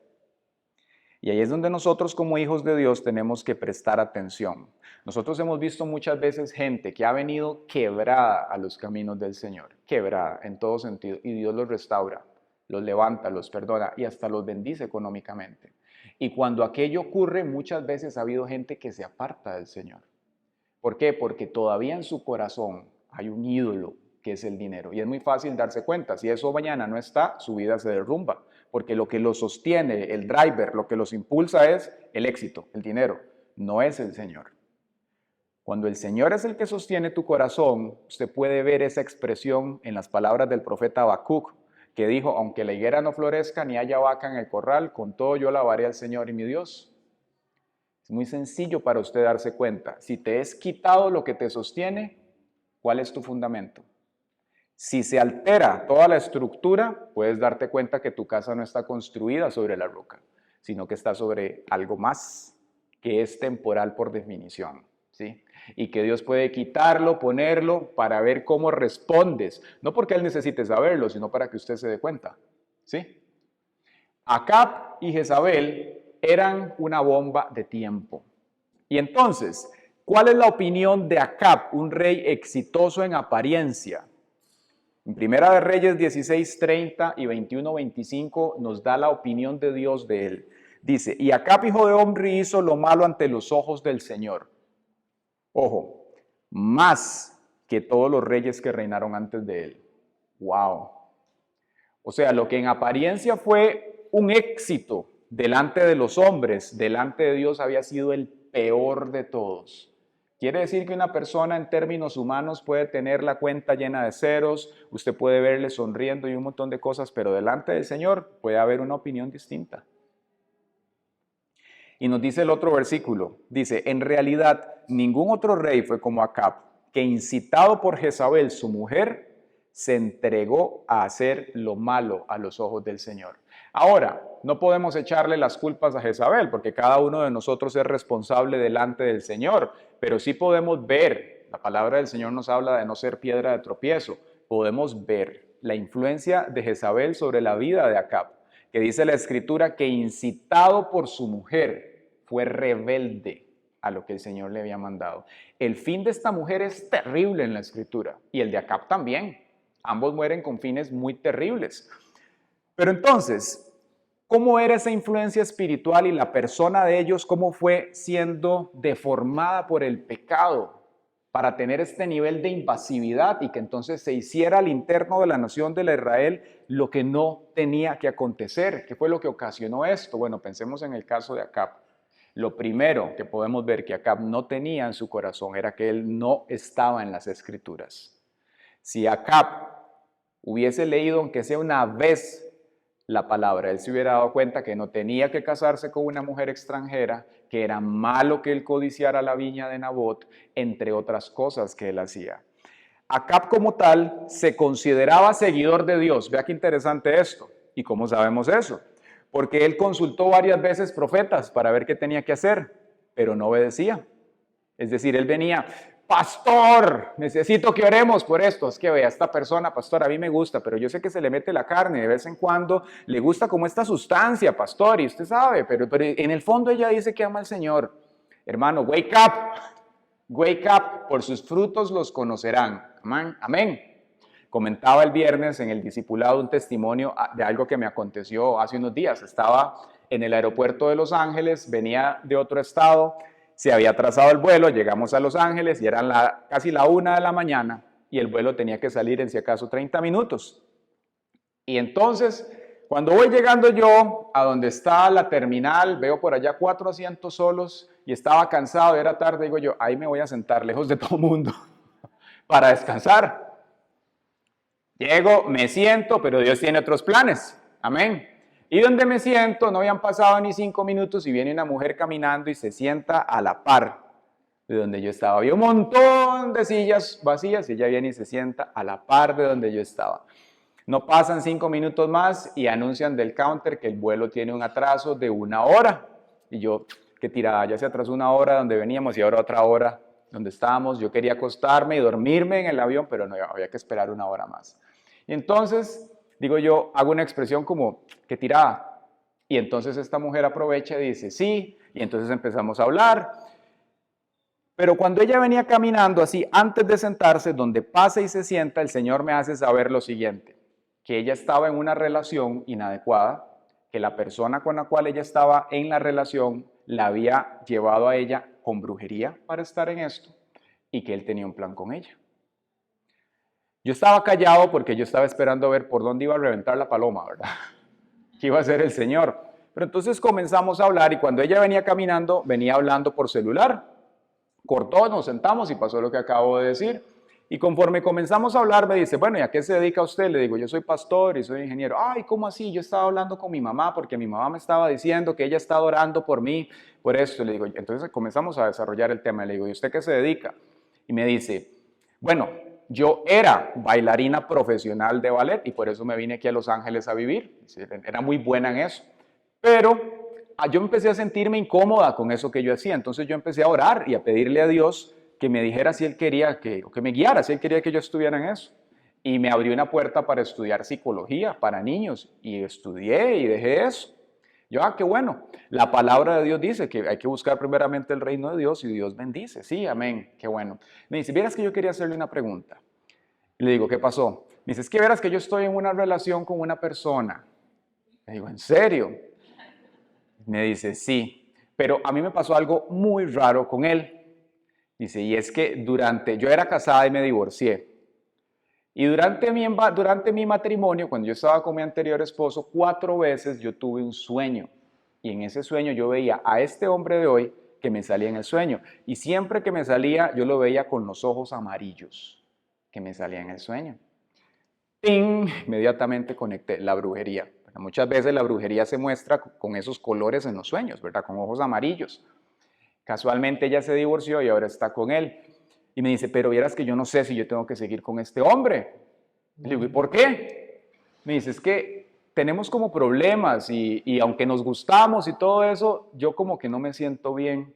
Y ahí es donde nosotros como hijos de Dios tenemos que prestar atención. Nosotros hemos visto muchas veces gente que ha venido quebrada a los caminos del Señor, quebrada en todo sentido, y Dios los restaura, los levanta, los perdona y hasta los bendice económicamente. Y cuando aquello ocurre, muchas veces ha habido gente que se aparta del Señor. ¿Por qué? Porque todavía en su corazón hay un ídolo que es el dinero. Y es muy fácil darse cuenta, si eso mañana no está, su vida se derrumba. Porque lo que los sostiene, el driver, lo que los impulsa es el éxito, el dinero, no es el Señor. Cuando el Señor es el que sostiene tu corazón, usted puede ver esa expresión en las palabras del profeta Habacuc, que dijo, aunque la higuera no florezca ni haya vaca en el corral, con todo yo alabaré al Señor y mi Dios. Es muy sencillo para usted darse cuenta. Si te es quitado lo que te sostiene, ¿cuál es tu fundamento? Si se altera toda la estructura, puedes darte cuenta que tu casa no está construida sobre la roca, sino que está sobre algo más, que es temporal por definición, ¿sí? Y que Dios puede quitarlo, ponerlo, para ver cómo respondes. No porque Él necesite saberlo, sino para que usted se dé cuenta, ¿sí? Acab y Jezabel eran una bomba de tiempo. Y entonces, ¿cuál es la opinión de Acab, un rey exitoso en apariencia? En Primera de Reyes 16:30 y 21:25 nos da la opinión de Dios de él. Dice, y Acab, hijo de Omri, hizo lo malo ante los ojos del Señor. Ojo, más que todos los reyes que reinaron antes de él. ¡Wow! O sea, lo que en apariencia fue un éxito delante de los hombres, delante de Dios había sido el peor de todos. Quiere decir que una persona en términos humanos puede tener la cuenta llena de ceros, usted puede verle sonriendo y un montón de cosas, pero delante del Señor puede haber una opinión distinta. Y nos dice el otro versículo, dice, en realidad ningún otro rey fue como Acab, que incitado por Jezabel, su mujer, se entregó a hacer lo malo a los ojos del Señor. Ahora, no podemos echarle las culpas a Jezabel, porque cada uno de nosotros es responsable delante del Señor, pero sí podemos ver, la palabra del Señor nos habla de no ser piedra de tropiezo, podemos ver la influencia de Jezabel sobre la vida de Acab, que dice la Escritura que incitado por su mujer fue rebelde a lo que el Señor le había mandado. El fin de esta mujer es terrible en la Escritura, y el de Acab también. Ambos mueren con fines muy terribles. Pero entonces, ¿cómo era esa influencia espiritual y la persona de ellos, cómo fue siendo deformada por el pecado para tener este nivel de invasividad y que entonces se hiciera al interno de la nación de Israel lo que no tenía que acontecer? ¿Qué fue lo que ocasionó esto? Bueno, pensemos en el caso de Acab. Lo primero que podemos ver que Acab no tenía en su corazón era que él no estaba en las Escrituras. Si Acab hubiese leído, aunque sea una vez, la palabra, él se hubiera dado cuenta que no tenía que casarse con una mujer extranjera, que era malo que él codiciara la viña de Nabot, entre otras cosas que él hacía. Acab como tal se consideraba seguidor de Dios. Vea qué interesante esto. ¿Y cómo sabemos eso? Porque él consultó varias veces profetas para ver qué tenía que hacer, pero no obedecía. Es decir, él venía, pastor, necesito que oremos por esto. Es que vea, esta persona, pastor, a mí me gusta, pero yo sé que se le mete la carne de vez en cuando, le gusta como esta sustancia, pastor, y usted sabe, pero en el fondo ella dice que ama al Señor. Hermano, wake up, por sus frutos los conocerán. Amén, amén. comentaba el viernes en el discipulado un testimonio de algo que me aconteció hace unos días. Estaba en el aeropuerto de Los Ángeles, venía de otro estado, se había atrasado el vuelo, llegamos a Los Ángeles y eran casi la 1 de la mañana y el vuelo tenía que salir en si acaso 30 minutos. Y entonces, cuando voy llegando yo a donde está la terminal, veo por allá 4 asientos solos y estaba cansado, era tarde, digo yo, ahí me voy a sentar lejos de todo el mundo para descansar. Llego, me siento, pero Dios tiene otros planes. Amén. Y donde me siento, no habían pasado ni 5 minutos y viene una mujer caminando y se sienta a la par de donde yo estaba. Había un montón de sillas vacías y ella viene y se sienta a la par de donde yo estaba. No pasan 5 minutos más y anuncian del counter que el vuelo tiene un atraso de 1 hora. Y yo, qué tirada, ya se atrasó 1 hora donde veníamos y ahora otra hora donde estábamos. Yo quería acostarme y dormirme en el avión, pero no, había que esperar 1 hora más. Y entonces, digo yo, hago una expresión como, qué tirada. Y entonces esta mujer aprovecha y dice, sí, y entonces empezamos a hablar. Pero cuando ella venía caminando así, antes de sentarse, donde pasa y se sienta, el Señor me hace saber lo siguiente, que ella estaba en una relación inadecuada, que la persona con la cual ella estaba en la relación la había llevado a ella con brujería para estar en esto y que él tenía un plan con ella. Yo estaba callado porque yo estaba esperando a ver por dónde iba a reventar la paloma, ¿verdad? ¿Qué iba a hacer el Señor? Pero entonces comenzamos a hablar y cuando ella venía caminando, venía hablando por celular. Cortó, nos sentamos y pasó lo que acabo de decir. Y conforme comenzamos a hablar, me dice, bueno, ¿y a qué se dedica usted? Le digo, yo soy pastor y soy ingeniero. Ay, ¿cómo así? Yo estaba hablando con mi mamá porque mi mamá me estaba diciendo que ella estaba orando por mí, por esto. Le digo, entonces comenzamos a desarrollar el tema. Le digo, ¿y usted qué se dedica? Y me dice, bueno, yo era bailarina profesional de ballet y por eso me vine aquí a Los Ángeles a vivir. Era muy buena en eso. Pero yo empecé a sentirme incómoda con eso que yo hacía. Entonces yo empecé a orar y a pedirle a Dios que me dijera si Él quería o que me guiara, si Él quería que yo estuviera en eso. Y me abrió una puerta para estudiar psicología para niños. Y estudié y dejé eso. Yo, qué bueno. La palabra de Dios dice que hay que buscar primeramente el reino de Dios y Dios bendice. Sí, amén. Qué bueno. Me dice, vieras que yo quería hacerle una pregunta. Y le digo, ¿qué pasó? Me dice, es que verás que yo estoy en una relación con una persona. Le digo, ¿en serio? Me dice, sí, pero a mí me pasó algo muy raro con él. Dice, y es que yo era casada y me divorcié. Y durante mi matrimonio, cuando yo estaba con mi anterior esposo, 4 veces yo tuve un sueño. Y en ese sueño yo veía a este hombre de hoy que me salía en el sueño. Y siempre que me salía, yo lo veía con los ojos amarillos, que me salía en el sueño. ¡Ting! Inmediatamente conecté la brujería. Muchas veces la brujería se muestra con esos colores en los sueños, ¿verdad? Con ojos amarillos. Casualmente ella se divorció y ahora está con él. Y me dice, pero vieras que yo no sé si yo tengo que seguir con este hombre. Le digo, ¿y por qué? Me dice, es que tenemos como problemas y aunque nos gustamos y todo eso, yo como que no me siento bien.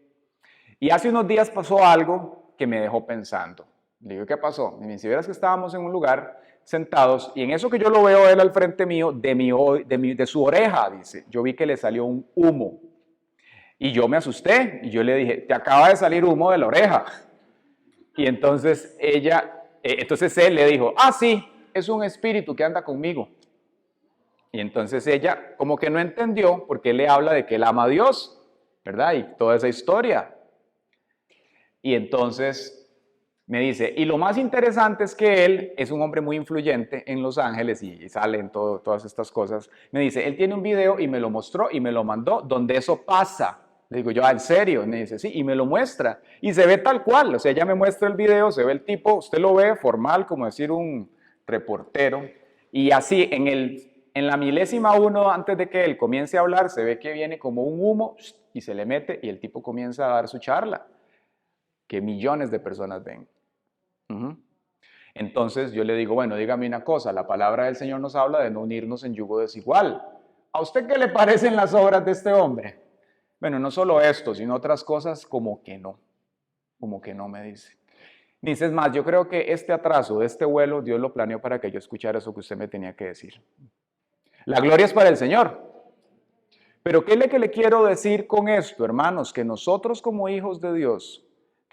Y hace unos días pasó algo que me dejó pensando. Le digo, ¿qué pasó? Me dice, vieras que estábamos en un lugar sentados y en eso que yo lo veo a él al frente mío, de su oreja, dice, yo vi que le salió un humo. Y yo me asusté y yo le dije, te acaba de salir humo de la oreja. Y entonces él le dijo, sí, es un espíritu que anda conmigo. Y entonces ella como que no entendió porque él le habla de que él ama a Dios, ¿verdad? Y toda esa historia. Y entonces me dice, y lo más interesante es que él es un hombre muy influyente en Los Ángeles y sale en todas estas cosas. Me dice, él tiene un video y me lo mostró y me lo mandó donde eso pasa. Le digo yo, ¿en serio? Y me dice, sí, y me lo muestra. Y se ve tal cual, o sea, ella me muestra el video, se ve el tipo, usted lo ve formal, como decir un reportero. Y así, en la 1.000.000 antes de que él comience a hablar, se ve que viene como un humo y se le mete y el tipo comienza a dar su charla, que millones de personas ven. Entonces yo le digo, bueno, dígame una cosa, la palabra del Señor nos habla de no unirnos en yugo desigual. ¿A usted qué le parecen las obras de este hombre? Bueno, no solo esto, sino otras cosas como que no me dice. Me dice, es más, yo creo que este atraso de este vuelo, Dios lo planeó para que yo escuchara eso que usted me tenía que decir. La gloria es para el Señor. Pero ¿qué es lo que le quiero decir con esto, hermanos? Que nosotros como hijos de Dios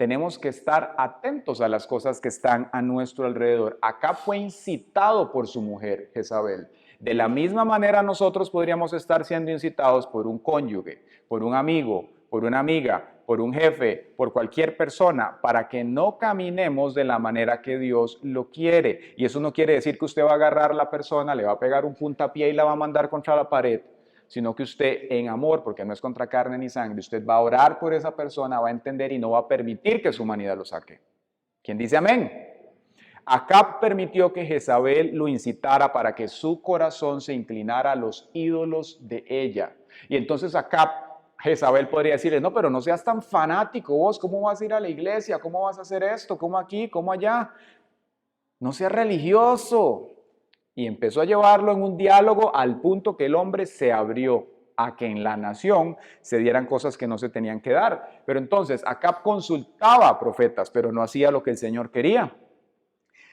tenemos que estar atentos a las cosas que están a nuestro alrededor. Acab fue incitado por su mujer, Jezabel. De la misma manera nosotros podríamos estar siendo incitados por un cónyuge, por un amigo, por una amiga, por un jefe, por cualquier persona, para que no caminemos de la manera que Dios lo quiere. Y eso no quiere decir que usted va a agarrar a la persona, le va a pegar un puntapié y la va a mandar contra la pared, sino que usted en amor, porque no es contra carne ni sangre, usted va a orar por esa persona, va a entender y no va a permitir que su humanidad lo saque. ¿Quién dice amén? Acab permitió que Jezabel lo incitara para que su corazón se inclinara a los ídolos de ella. Y entonces Jezabel podría decirle, no, pero no seas tan fanático vos, ¿cómo vas a ir a la iglesia? ¿Cómo vas a hacer esto? ¿Cómo aquí? ¿Cómo allá? No seas religioso. Y empezó a llevarlo en un diálogo al punto que el hombre se abrió a que en la nación se dieran cosas que no se tenían que dar. Pero entonces Acab consultaba a profetas, pero no hacía lo que el Señor quería.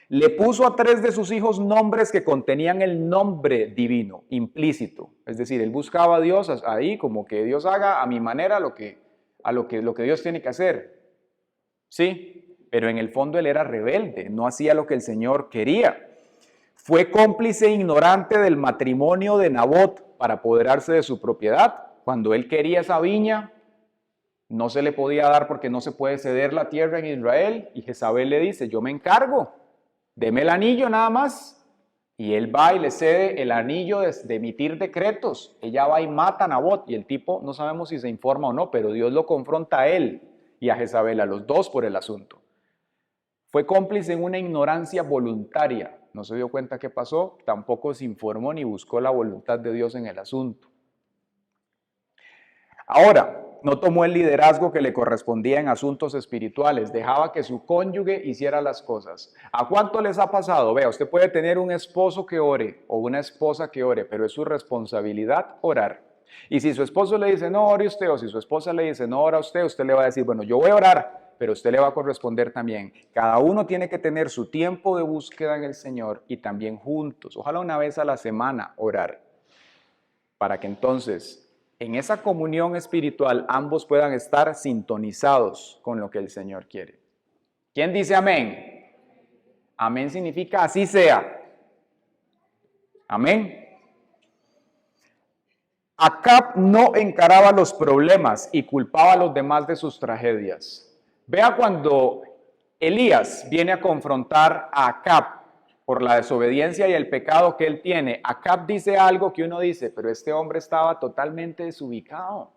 Le puso a 3 de sus hijos nombres que contenían el nombre divino, implícito. Es decir, él buscaba a Dios ahí, como que Dios haga a mi manera lo que Dios tiene que hacer. Sí, pero en el fondo él era rebelde, no hacía lo que el Señor quería. Fue cómplice e ignorante del matrimonio de Nabot para apoderarse de su propiedad. Cuando él quería esa viña, no se le podía dar porque no se puede ceder la tierra en Israel. Y Jezabel le dice, yo me encargo. Deme el anillo nada más. Y él va y le cede el anillo de emitir decretos. Ella va y mata a Nabot. Y el tipo, no sabemos si se informa o no, pero Dios lo confronta a él y a Jezabel, a los dos por el asunto. Fue cómplice en una ignorancia voluntaria. No se dio cuenta qué pasó, tampoco se informó ni buscó la voluntad de Dios en el asunto. Ahora, no tomó el liderazgo que le correspondía en asuntos espirituales, dejaba que su cónyuge hiciera las cosas. ¿A cuánto les ha pasado? Vea, usted puede tener un esposo que ore o una esposa que ore, pero es su responsabilidad orar. Y si su esposo le dice, no ore usted, o si su esposa le dice, no ora usted le va a decir, bueno, yo voy a orar, pero usted le va a corresponder también. Cada uno tiene que tener su tiempo de búsqueda en el Señor y también juntos, ojalá una vez a la semana orar, para que entonces en esa comunión espiritual ambos puedan estar sintonizados con lo que el Señor quiere. ¿Quién dice amén? Amén significa así sea. Amén. Acab no encaraba los problemas y culpaba a los demás de sus tragedias. Vea cuando Elías viene a confrontar a Acab por la desobediencia y el pecado que él tiene. Acab dice algo que uno dice, pero este hombre estaba totalmente desubicado.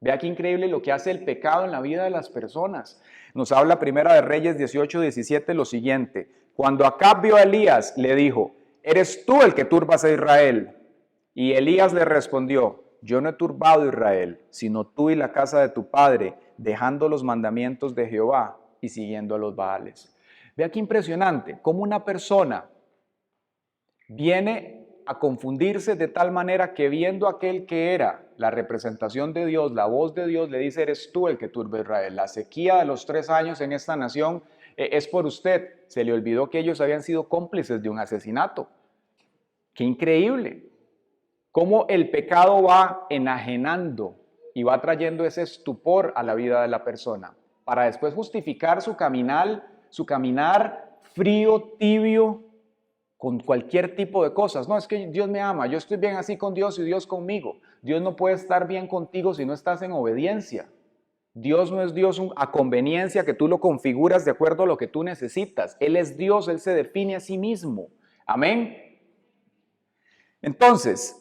Vea qué increíble lo que hace el pecado en la vida de las personas. Nos habla Primera de Reyes 18:17 lo siguiente. Cuando Acab vio a Elías, le dijo, ¿eres tú el que turbas a Israel? Y Elías le respondió, yo no he turbado a Israel, sino tú y la casa de tu padre, dejando los mandamientos de Jehová y siguiendo a los Baales. Vea qué impresionante, cómo una persona viene a confundirse de tal manera que viendo aquel que era la representación de Dios, la voz de Dios, le dice, eres tú el que turba a Israel. La sequía de los 3 años en esta nación es por usted. Se le olvidó que ellos habían sido cómplices de un asesinato. ¡Qué increíble! Cómo el pecado va enajenando y va trayendo ese estupor a la vida de la persona, para después justificar su caminar frío, tibio, con cualquier tipo de cosas. No, es que Dios me ama, yo estoy bien así con Dios y Dios conmigo. Dios no puede estar bien contigo si no estás en obediencia. Dios no es Dios a conveniencia que tú lo configuras de acuerdo a lo que tú necesitas. Él es Dios, Él se define a sí mismo. Amén. Entonces,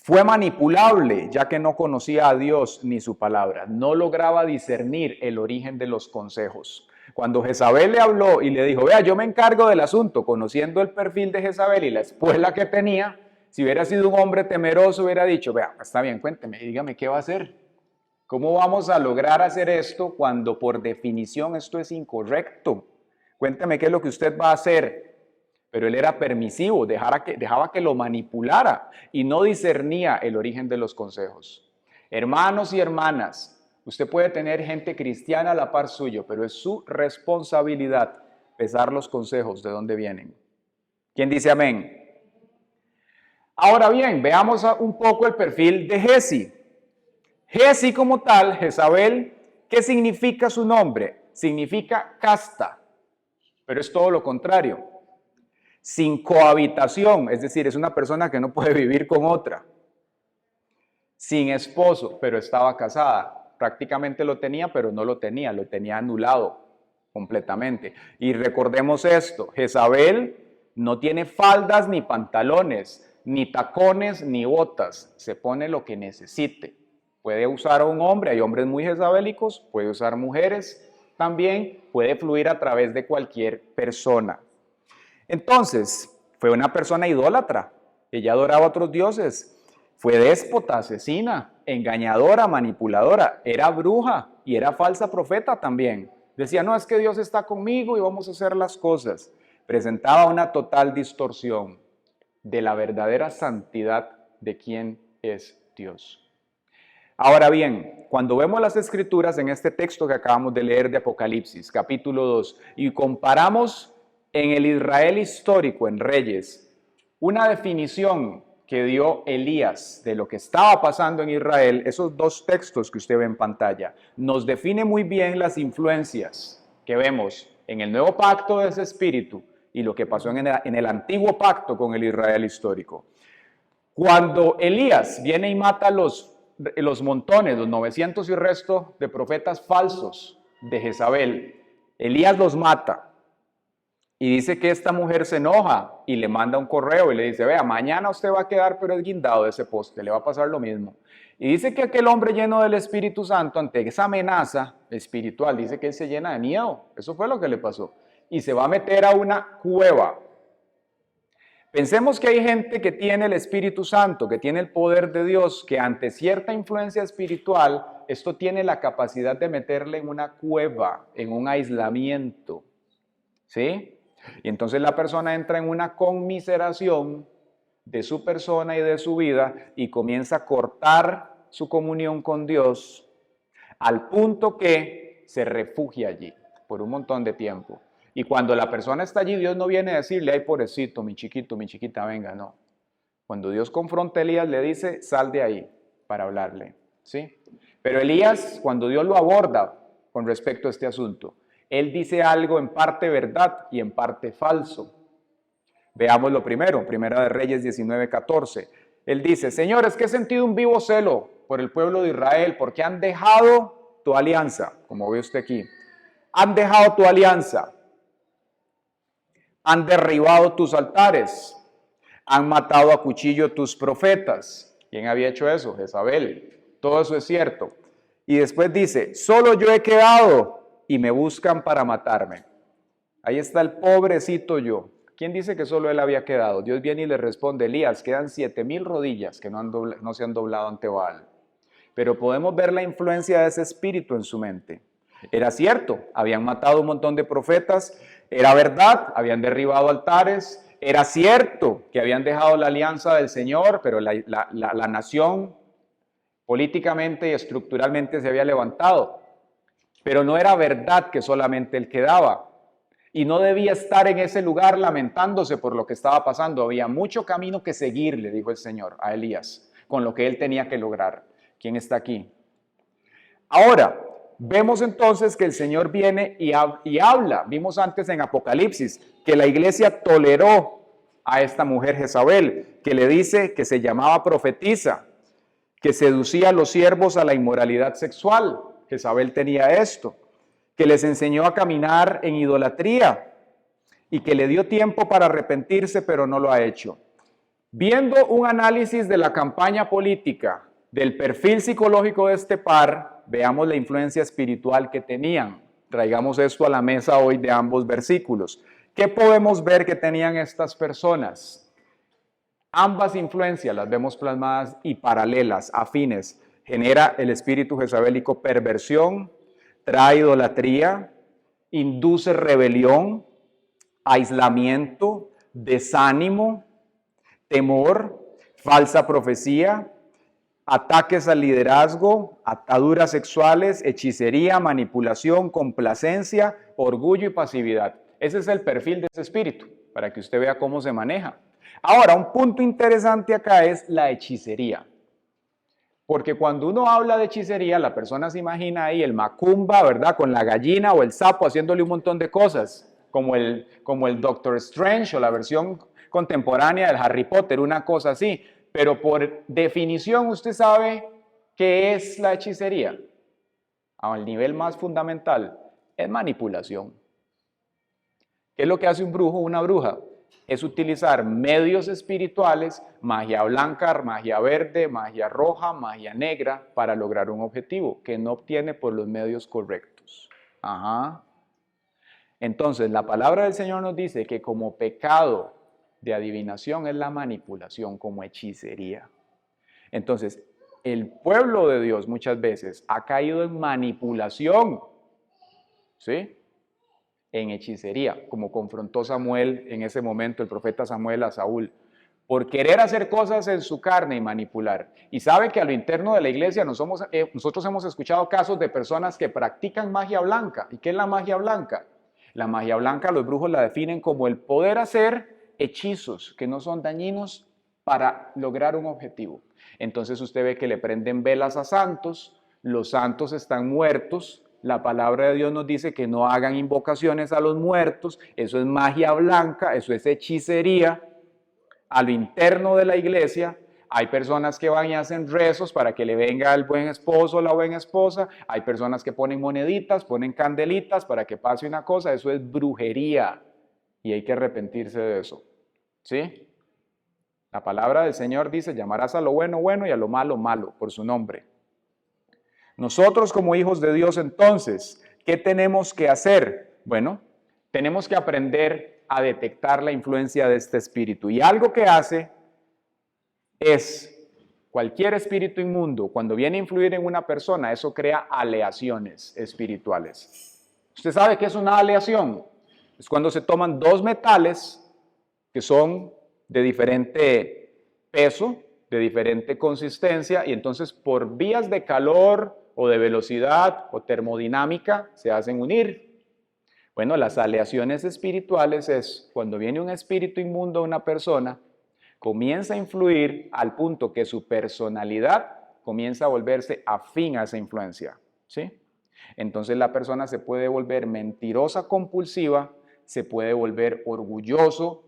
fue manipulable, ya que no conocía a Dios ni su palabra. No lograba discernir el origen de los consejos. Cuando Jezabel le habló y le dijo, vea, yo me encargo del asunto, conociendo el perfil de Jezabel y la espuela que tenía, si hubiera sido un hombre temeroso, hubiera dicho, vea, está bien, cuénteme, dígame qué va a hacer. ¿Cómo vamos a lograr hacer esto cuando por definición esto es incorrecto? Cuénteme qué es lo que usted va a hacer. Pero él era permisivo, dejaba que lo manipulara y no discernía el origen de los consejos. Hermanos y hermanas, usted puede tener gente cristiana a la par suyo, pero es su responsabilidad pesar los consejos de dónde vienen. ¿Quién dice amén? Ahora bien, veamos un poco el perfil de Jezi. Jezi como tal, Jezabel, ¿qué significa su nombre? significa casta, pero es todo lo contrario. Sin cohabitación, es decir, es una persona que no puede vivir con otra. Sin esposo, pero estaba casada. Prácticamente lo tenía, pero no lo tenía anulado completamente. Y recordemos esto, Jezabel no tiene faldas ni pantalones, ni tacones ni botas, se pone lo que necesite. Puede usar a un hombre, hay hombres muy jezabélicos, puede usar mujeres también, puede fluir a través de cualquier persona. Entonces, fue una persona idólatra, ella adoraba a otros dioses, fue déspota, asesina, engañadora, manipuladora, era bruja y era falsa profeta también. Decía, no, es que Dios está conmigo y vamos a hacer las cosas. Presentaba una total distorsión de la verdadera santidad de quién es Dios. Ahora bien, cuando vemos las escrituras en este texto que acabamos de leer de Apocalipsis, capítulo 2, y comparamos en el Israel histórico, en Reyes, una definición que dio Elías de lo que estaba pasando en Israel, esos dos textos que usted ve en pantalla, nos define muy bien las influencias que vemos en el nuevo pacto de ese espíritu y lo que pasó en el antiguo pacto con el Israel histórico. Cuando Elías viene y mata los montones, los 900 y resto de profetas falsos de Jezabel, Elías los mata. Y dice que esta mujer se enoja y le manda un correo y le dice, vea, mañana usted va a quedar pero esguindado de ese poste, le va a pasar lo mismo. Y dice que aquel hombre lleno del Espíritu Santo, ante esa amenaza espiritual, dice que él se llena de miedo. Eso fue lo que le pasó. Y se va a meter a una cueva. Pensemos que hay gente que tiene el Espíritu Santo, que tiene el poder de Dios, que ante cierta influencia espiritual, esto tiene la capacidad de meterle en una cueva, en un aislamiento. ¿Sí? Y entonces la persona entra en una conmiseración de su persona y de su vida y comienza a cortar su comunión con Dios al punto que se refugia allí por un montón de tiempo. Y cuando la persona está allí, Dios no viene a decirle, ay, pobrecito, mi chiquito, mi chiquita, venga, no. Cuando Dios confronta a Elías, le dice, sal de ahí para hablarle, ¿sí? Pero Elías, cuando Dios lo aborda con respecto a este asunto, él dice algo en parte verdad y en parte falso. Veamos lo primero, Primera de Reyes 19:14. Él dice, Señor, es que he sentido un vivo celo por el pueblo de Israel, porque han dejado tu alianza, como ve usted aquí. Han dejado tu alianza, han derribado tus altares, han matado a cuchillo tus profetas. ¿Quién había hecho eso? Jezabel. Todo eso es cierto. Y después dice, solo yo he quedado y me buscan para matarme. Ahí está el pobrecito yo. ¿Quién dice que solo él había quedado? Dios viene y le responde, Elías, quedan 7,000 rodillas que no se han doblado ante Baal. Pero podemos ver la influencia de ese espíritu en su mente. Era cierto, habían matado un montón de profetas, era verdad, habían derribado altares, era cierto que habían dejado la alianza del Señor, pero la nación políticamente y estructuralmente se había levantado. Pero no era verdad que solamente él quedaba. Y no debía estar en ese lugar lamentándose por lo que estaba pasando. Había mucho camino que seguir, le dijo el Señor a Elías, con lo que él tenía que lograr. ¿Quién está aquí? Ahora, vemos entonces que el Señor viene y habla. Vimos antes en Apocalipsis que la iglesia toleró a esta mujer Jezabel, que le dice que se llamaba profetisa, que seducía a los siervos a la inmoralidad sexual. Jezabel tenía esto, que les enseñó a caminar en idolatría y que le dio tiempo para arrepentirse, pero no lo ha hecho. Viendo un análisis de la campaña política, del perfil psicológico de este par, veamos la influencia espiritual que tenían. Traigamos esto a la mesa hoy de ambos versículos. ¿Qué podemos ver que tenían estas personas? Ambas influencias las vemos plasmadas y paralelas, afines. Genera el espíritu jezabélico perversión, trae idolatría, induce rebelión, aislamiento, desánimo, temor, falsa profecía, ataques al liderazgo, ataduras sexuales, hechicería, manipulación, complacencia, orgullo y pasividad. Ese es el perfil de ese espíritu, para que usted vea cómo se maneja. Ahora, un punto interesante acá es la hechicería. Porque cuando uno habla de hechicería, la persona se imagina ahí el macumba, ¿verdad? Con la gallina o el sapo haciéndole un montón de cosas, como el Doctor Strange o la versión contemporánea del Harry Potter, una cosa así. Pero por definición, usted sabe qué es la hechicería. Al nivel más fundamental, es manipulación. ¿Qué es lo que hace un brujo o una bruja? Es utilizar medios espirituales, magia blanca, magia verde, magia roja, magia negra, para lograr un objetivo que no obtiene por los medios correctos. Ajá. Entonces, la palabra del Señor nos dice que como pecado de adivinación es la manipulación, como hechicería. Entonces, el pueblo de Dios muchas veces ha caído en manipulación, ¿sí? En hechicería, como confrontó Samuel en ese momento, el profeta Samuel a Saúl, por querer hacer cosas en su carne y manipular. Y sabe que a lo interno de la iglesia nosotros hemos escuchado casos de personas que practican magia blanca. ¿Y qué es la magia blanca? La magia blanca los brujos la definen como el poder hacer hechizos que no son dañinos para lograr un objetivo. Entonces usted ve que le prenden velas a santos, los santos están muertos. La palabra de Dios nos dice que no hagan invocaciones a los muertos, eso es magia blanca, eso es hechicería. A lo interno de la iglesia hay personas que van y hacen rezos para que le venga el buen esposo o la buena esposa, hay personas que ponen moneditas, ponen candelitas para que pase una cosa, eso es brujería y hay que arrepentirse de eso, ¿sí? La palabra del Señor dice, llamarás a lo bueno bueno y a lo malo malo por su nombre. Nosotros como hijos de Dios entonces, ¿qué tenemos que hacer? Bueno, tenemos que aprender a detectar la influencia de este espíritu. Y algo que hace es, cualquier espíritu inmundo, cuando viene a influir en una persona, eso crea aleaciones espirituales. ¿Usted sabe qué es una aleación? Es cuando se toman dos metales que son de diferente peso, de diferente consistencia, y entonces por vías de calor o de velocidad o termodinámica se hacen unir. Bueno, las aleaciones espirituales es cuando viene un espíritu inmundo a una persona, comienza a influir al punto que su personalidad comienza a volverse afín a esa influencia, ¿sí? Entonces la persona se puede volver mentirosa compulsiva, se puede volver orgulloso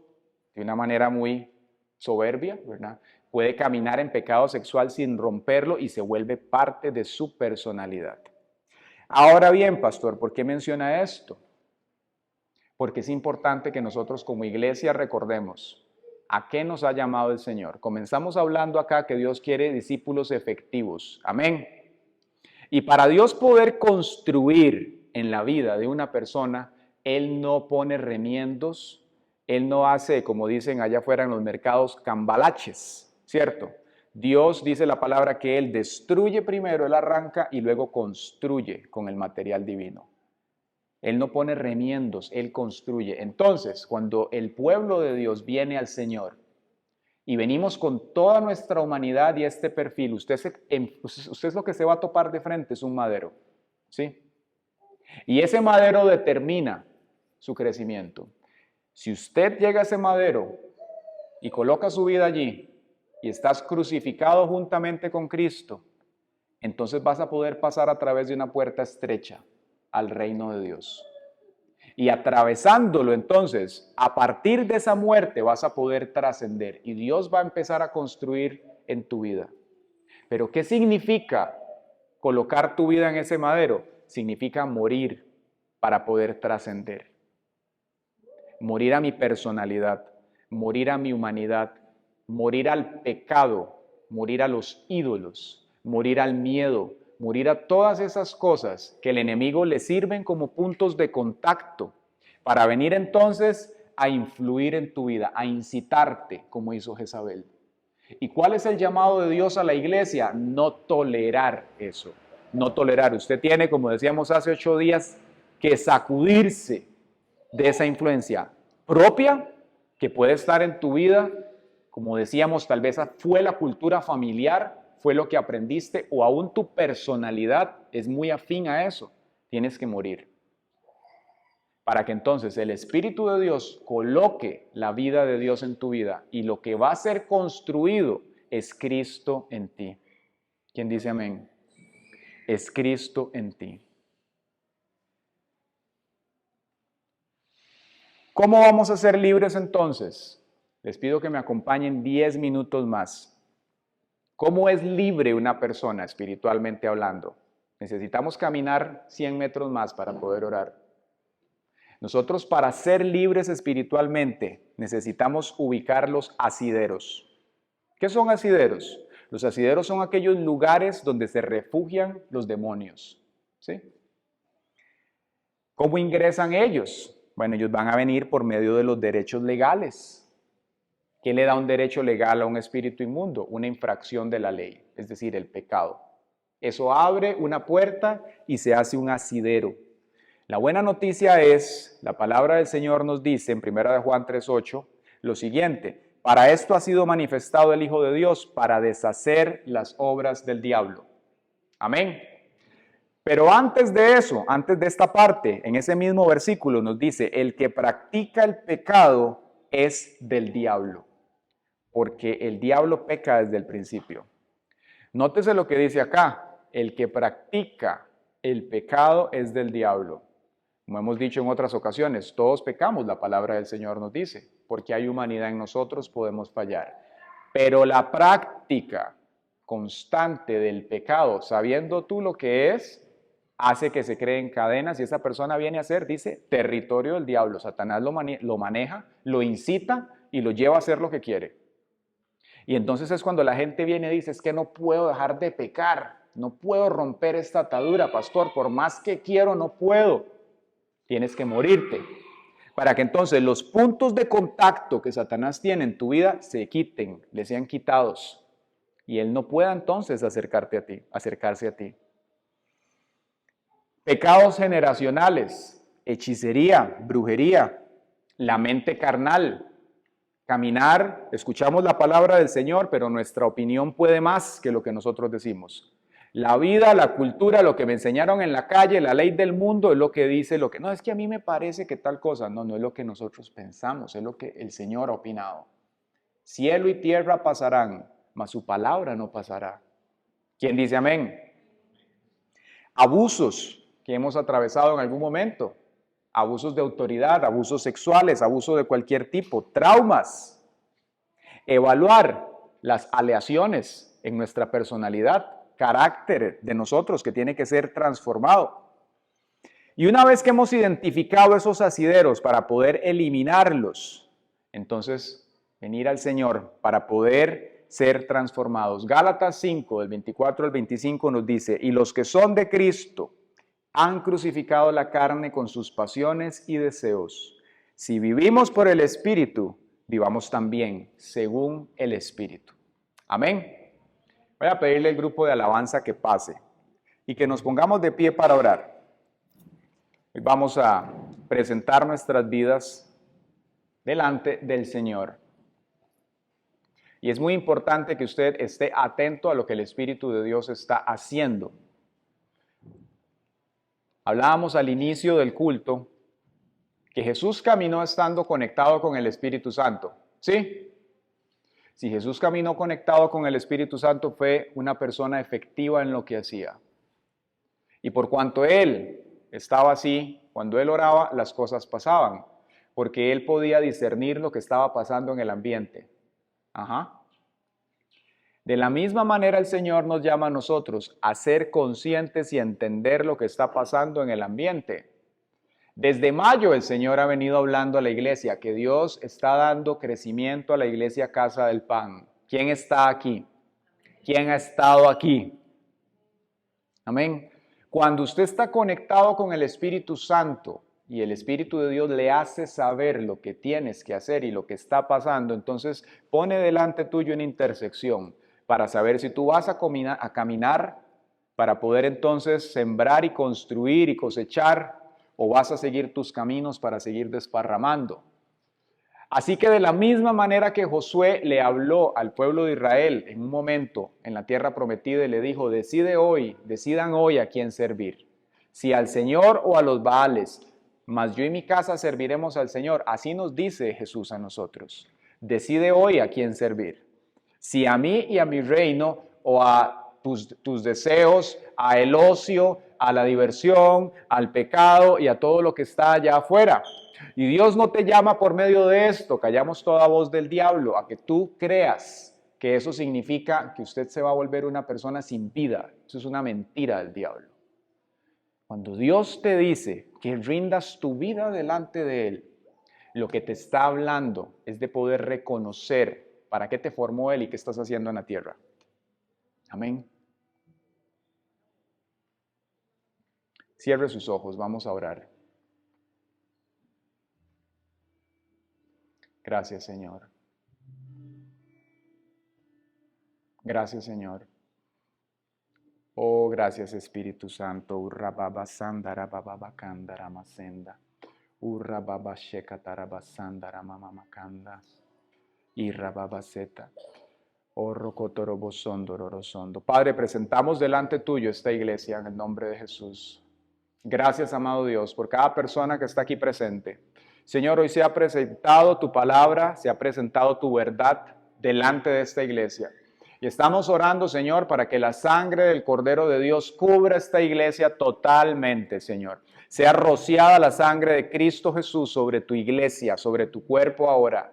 de una manera muy soberbia, ¿verdad? Puede caminar en pecado sexual sin romperlo y se vuelve parte de su personalidad. Ahora bien, pastor, ¿por qué menciona esto? Porque es importante que nosotros como iglesia recordemos a qué nos ha llamado el Señor. Comenzamos hablando acá que Dios quiere discípulos efectivos. Amén. Y para Dios poder construir en la vida de una persona, Él no pone remiendos, Él no hace, como dicen allá afuera en los mercados, cambalaches, ¿cierto? Dios dice la palabra que Él destruye primero, Él arranca y luego construye con el material divino. Él no pone remiendos, Él construye. Entonces, cuando el pueblo de Dios viene al Señor y venimos con toda nuestra humanidad y este perfil, usted es lo que se va a topar de frente, es un madero, ¿sí? Y ese madero determina su crecimiento. Si usted llega a ese madero y coloca su vida allí y estás crucificado juntamente con Cristo, entonces vas a poder pasar a través de una puerta estrecha al reino de Dios. Y atravesándolo entonces, a partir de esa muerte vas a poder trascender y Dios va a empezar a construir en tu vida. Pero ¿qué significa colocar tu vida en ese madero? Significa morir para poder trascender. Morir a mi personalidad, morir a mi humanidad, morir al pecado, morir a los ídolos, morir al miedo, morir a todas esas cosas que el enemigo le sirven como puntos de contacto para venir entonces a influir en tu vida, a incitarte como hizo Jezabel. ¿Y cuál es el llamado de Dios a la iglesia? No tolerar eso, no tolerar. Usted tiene, como decíamos hace 8 días, que sacudirse de esa influencia propia que puede estar en tu vida. Como decíamos, tal vez fue la cultura familiar, fue lo que aprendiste o aún tu personalidad es muy afín a eso. Tienes que morir para que entonces el Espíritu de Dios coloque la vida de Dios en tu vida y lo que va a ser construido es Cristo en ti. ¿Quién dice amén? Es Cristo en ti. ¿Cómo vamos a ser libres entonces? Les pido que me acompañen 10 minutos más. ¿Cómo es libre una persona espiritualmente hablando? Necesitamos caminar 100 metros más para poder orar. Nosotros, para ser libres espiritualmente, necesitamos ubicar los asideros. ¿Qué son asideros? Los asideros son aquellos lugares donde se refugian los demonios. ¿Sí? ¿Cómo ingresan ellos? Bueno, ellos van a venir por medio de los derechos legales. ¿Qué le da un derecho legal a un espíritu inmundo? Una infracción de la ley, es decir, el pecado. Eso abre una puerta y se hace un asidero. La buena noticia es, la palabra del Señor nos dice en 1 Juan 3:8, lo siguiente: para esto ha sido manifestado el Hijo de Dios, para deshacer las obras del diablo. Amén. Pero antes de eso, antes de esta parte, en ese mismo versículo nos dice, el que practica el pecado es del diablo, porque el diablo peca desde el principio. Nótese lo que dice acá, el que practica el pecado es del diablo. Como hemos dicho en otras ocasiones, todos pecamos, la palabra del Señor nos dice, porque hay humanidad en nosotros, podemos fallar. Pero la práctica constante del pecado, sabiendo tú lo que es, hace que se creen cadenas y esa persona viene a ser, dice, territorio del diablo. Satanás lo maneja, lo incita y lo lleva a hacer lo que quiere. Y entonces es cuando la gente viene y dice, es que no puedo dejar de pecar, no puedo romper esta atadura, pastor, por más que quiero no puedo. Tienes que morirte, para que entonces los puntos de contacto que Satanás tiene en tu vida se quiten, le sean quitados, y él no pueda entonces acercarse a ti. Pecados generacionales, hechicería, brujería, la mente carnal, caminar, escuchamos la palabra del Señor, pero nuestra opinión puede más que lo que nosotros decimos. La vida, la cultura, lo que me enseñaron en la calle, la ley del mundo es lo que dice, lo que no es que a mí me parece que tal cosa, no, no es lo que nosotros pensamos, es lo que el Señor ha opinado. Cielo y tierra pasarán, mas su palabra no pasará. ¿Quién dice amén? Abusos que hemos atravesado en algún momento, abusos de autoridad, abusos sexuales, abuso de cualquier tipo, traumas. Evaluar las aleaciones en nuestra personalidad, carácter de nosotros que tiene que ser transformado. Y una vez que hemos identificado esos asideros para poder eliminarlos, entonces venir al Señor para poder ser transformados. Gálatas 5, del 24 al 25 nos dice, y los que son de Cristo han crucificado la carne con sus pasiones y deseos. Si vivimos por el Espíritu, vivamos también según el Espíritu. Amén. Voy a pedirle al grupo de alabanza que pase y que nos pongamos de pie para orar. Hoy vamos a presentar nuestras vidas delante del Señor. Y es muy importante que usted esté atento a lo que el Espíritu de Dios está haciendo. Hablábamos al inicio del culto que Jesús caminó estando conectado con el Espíritu Santo. ¿Sí? Si Jesús caminó conectado con el Espíritu Santo, fue una persona efectiva en lo que hacía. Y por cuanto Él estaba así, cuando Él oraba, las cosas pasaban, porque Él podía discernir lo que estaba pasando en el ambiente. De la misma manera el Señor nos llama a nosotros a ser conscientes y a entender lo que está pasando en el ambiente. Desde mayo el Señor ha venido hablando a la iglesia que Dios está dando crecimiento a la iglesia Casa del Pan. ¿Quién está aquí? ¿Quién ha estado aquí? Amén. Cuando usted está conectado con el Espíritu Santo y el Espíritu de Dios le hace saber lo que tienes que hacer y lo que está pasando, entonces pone delante tuyo una intersección para saber si tú vas a caminar para poder entonces sembrar y construir y cosechar, o vas a seguir tus caminos para seguir desparramando. Así que de la misma manera que Josué le habló al pueblo de Israel en un momento en la tierra prometida y le dijo, decidan hoy a quién servir, si al Señor o a los Baales, mas yo y mi casa serviremos al Señor. Así nos dice Jesús a nosotros, decide hoy a quién servir, si a mí y a mi reino o a tus deseos, a el ocio, a la diversión, al pecado y a todo lo que está allá afuera. Y Dios no te llama por medio de esto, callamos toda voz del diablo, a que tú creas que eso significa que usted se va a volver una persona sin vida. Eso es una mentira del diablo. Cuando Dios te dice que rindas tu vida delante de Él, lo que te está hablando es de poder reconocer para qué te formó Él y qué estás haciendo en la tierra. Amén. Cierre sus ojos, vamos a orar. Gracias, Señor. Gracias, Señor. Oh, gracias, Espíritu Santo. Urra baba sandara baba bakandara masenda. Urra baba shekatara basandara mama makanda. Irra baba seta. Orro kotorobo sondororo sondo. Padre, presentamos delante tuyo esta iglesia en el nombre de Jesús. Gracias, amado Dios, por cada persona que está aquí presente. Señor, hoy se ha presentado tu palabra, se ha presentado tu verdad delante de esta iglesia. Y estamos orando, Señor, para que la sangre del Cordero de Dios cubra esta iglesia totalmente, Señor. Sea rociada la sangre de Cristo Jesús sobre tu iglesia, sobre tu cuerpo ahora.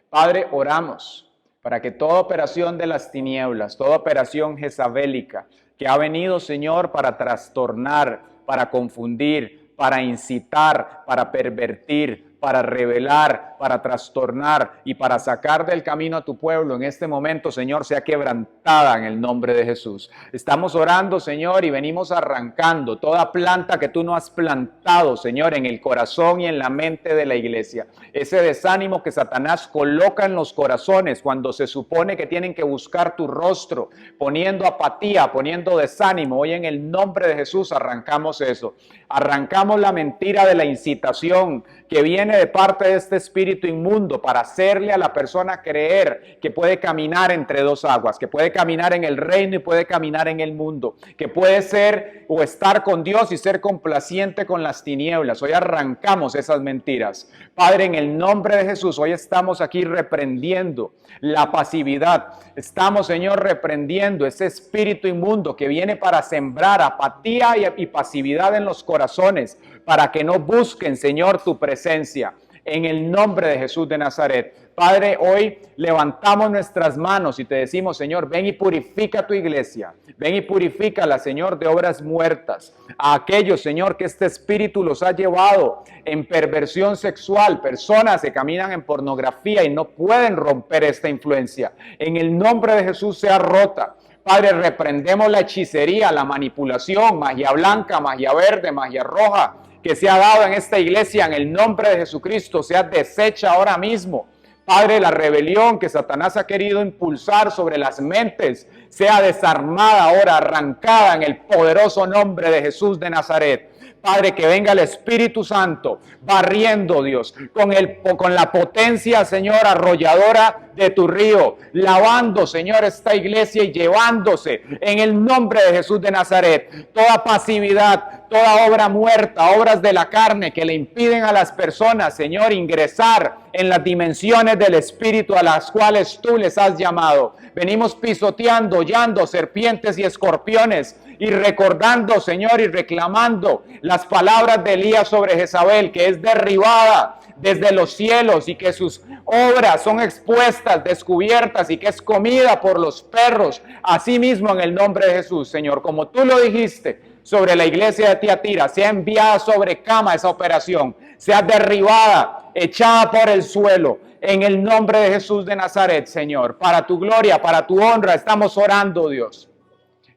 Padre, oramos para que toda operación de las tinieblas, toda operación jezabélica que ha venido, Señor, para trastornar, para confundir, para incitar, para pervertir, para revelar, para trastornar y para sacar del camino a tu pueblo en este momento, Señor, sea quebrantada en el nombre de Jesús. Estamos orando, Señor, y venimos arrancando toda planta que tú no has plantado, Señor, en el corazón y en la mente de la iglesia. Ese desánimo que Satanás coloca en los corazones cuando se supone que tienen que buscar tu rostro, poniendo apatía, poniendo desánimo. Hoy en el nombre de Jesús arrancamos eso. Arrancamos la mentira de la incitación que viene de parte de este espíritu inmundo para hacerle a la persona creer que puede caminar entre dos aguas, que puede caminar en el reino y puede caminar en el mundo, que puede ser o estar con Dios y ser complaciente con las tinieblas. Hoy arrancamos esas mentiras. Padre, en el nombre de Jesús, hoy estamos aquí reprendiendo la pasividad. Estamos, Señor, reprendiendo ese espíritu inmundo que viene para sembrar apatía y pasividad en los corazones, para que no busquen, Señor, tu presencia. En el nombre de Jesús de Nazaret. Padre, hoy levantamos nuestras manos y te decimos, Señor, ven y purifica tu iglesia. Ven y purifícala, Señor, de obras muertas. A aquellos, Señor, que este espíritu los ha llevado en perversión sexual. Personas que caminan en pornografía y no pueden romper esta influencia. En el nombre de Jesús sea rota. Padre, reprendemos la hechicería, la manipulación, magia blanca, magia verde, magia roja, que se ha dado en esta iglesia en el nombre de Jesucristo, sea deshecha ahora mismo. Padre, la rebelión que Satanás ha querido impulsar sobre las mentes, sea desarmada ahora, arrancada en el poderoso nombre de Jesús de Nazaret. Padre, que venga el Espíritu Santo barriendo, Dios, con la potencia, Señor, arrolladora de tu río, lavando, Señor, esta iglesia y llevándose en el nombre de Jesús de Nazaret toda pasividad, toda obra muerta, obras de la carne que le impiden a las personas, Señor, ingresar en las dimensiones del Espíritu a las cuales tú les has llamado. Venimos pisoteando, hollando serpientes y escorpiones y recordando, Señor, y reclamando las palabras de Elías sobre Jezabel, que es derribada desde los cielos y que sus obras son expuestas, descubiertas y que es comida por los perros. Asimismo, en el nombre de Jesús, Señor, como tú lo dijiste sobre la iglesia de Tiatira, sea enviada sobre cama esa operación, sea derribada, echada por el suelo, en el nombre de Jesús de Nazaret, Señor. Para tu gloria, para tu honra, estamos orando, Dios.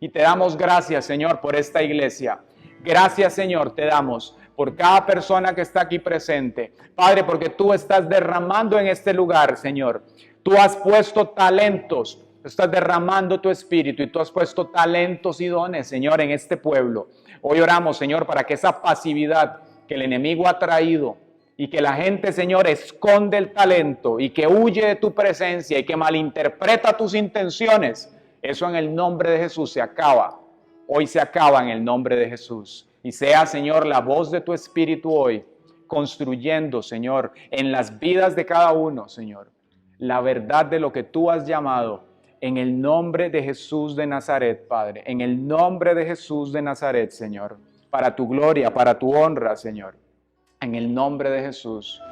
Y te damos gracias, Señor, por esta iglesia. Gracias, Señor, te damos por cada persona que está aquí presente. Padre, porque tú estás derramando en este lugar, Señor. Tú has puesto talentos, estás derramando tu espíritu y tú has puesto talentos y dones, Señor, en este pueblo. Hoy oramos, Señor, para que esa pasividad que el enemigo ha traído y que la gente, Señor, esconde el talento y que huye de tu presencia y que malinterpreta tus intenciones, eso en el nombre de Jesús se acaba. Hoy se acaba en el nombre de Jesús. Y sea, Señor, la voz de tu Espíritu hoy, construyendo, Señor, en las vidas de cada uno, Señor, la verdad de lo que tú has llamado En el nombre de Jesús de Nazaret, Padre. En el nombre de Jesús de Nazaret, Señor. Para tu gloria, para tu honra, Señor. En el nombre de Jesús.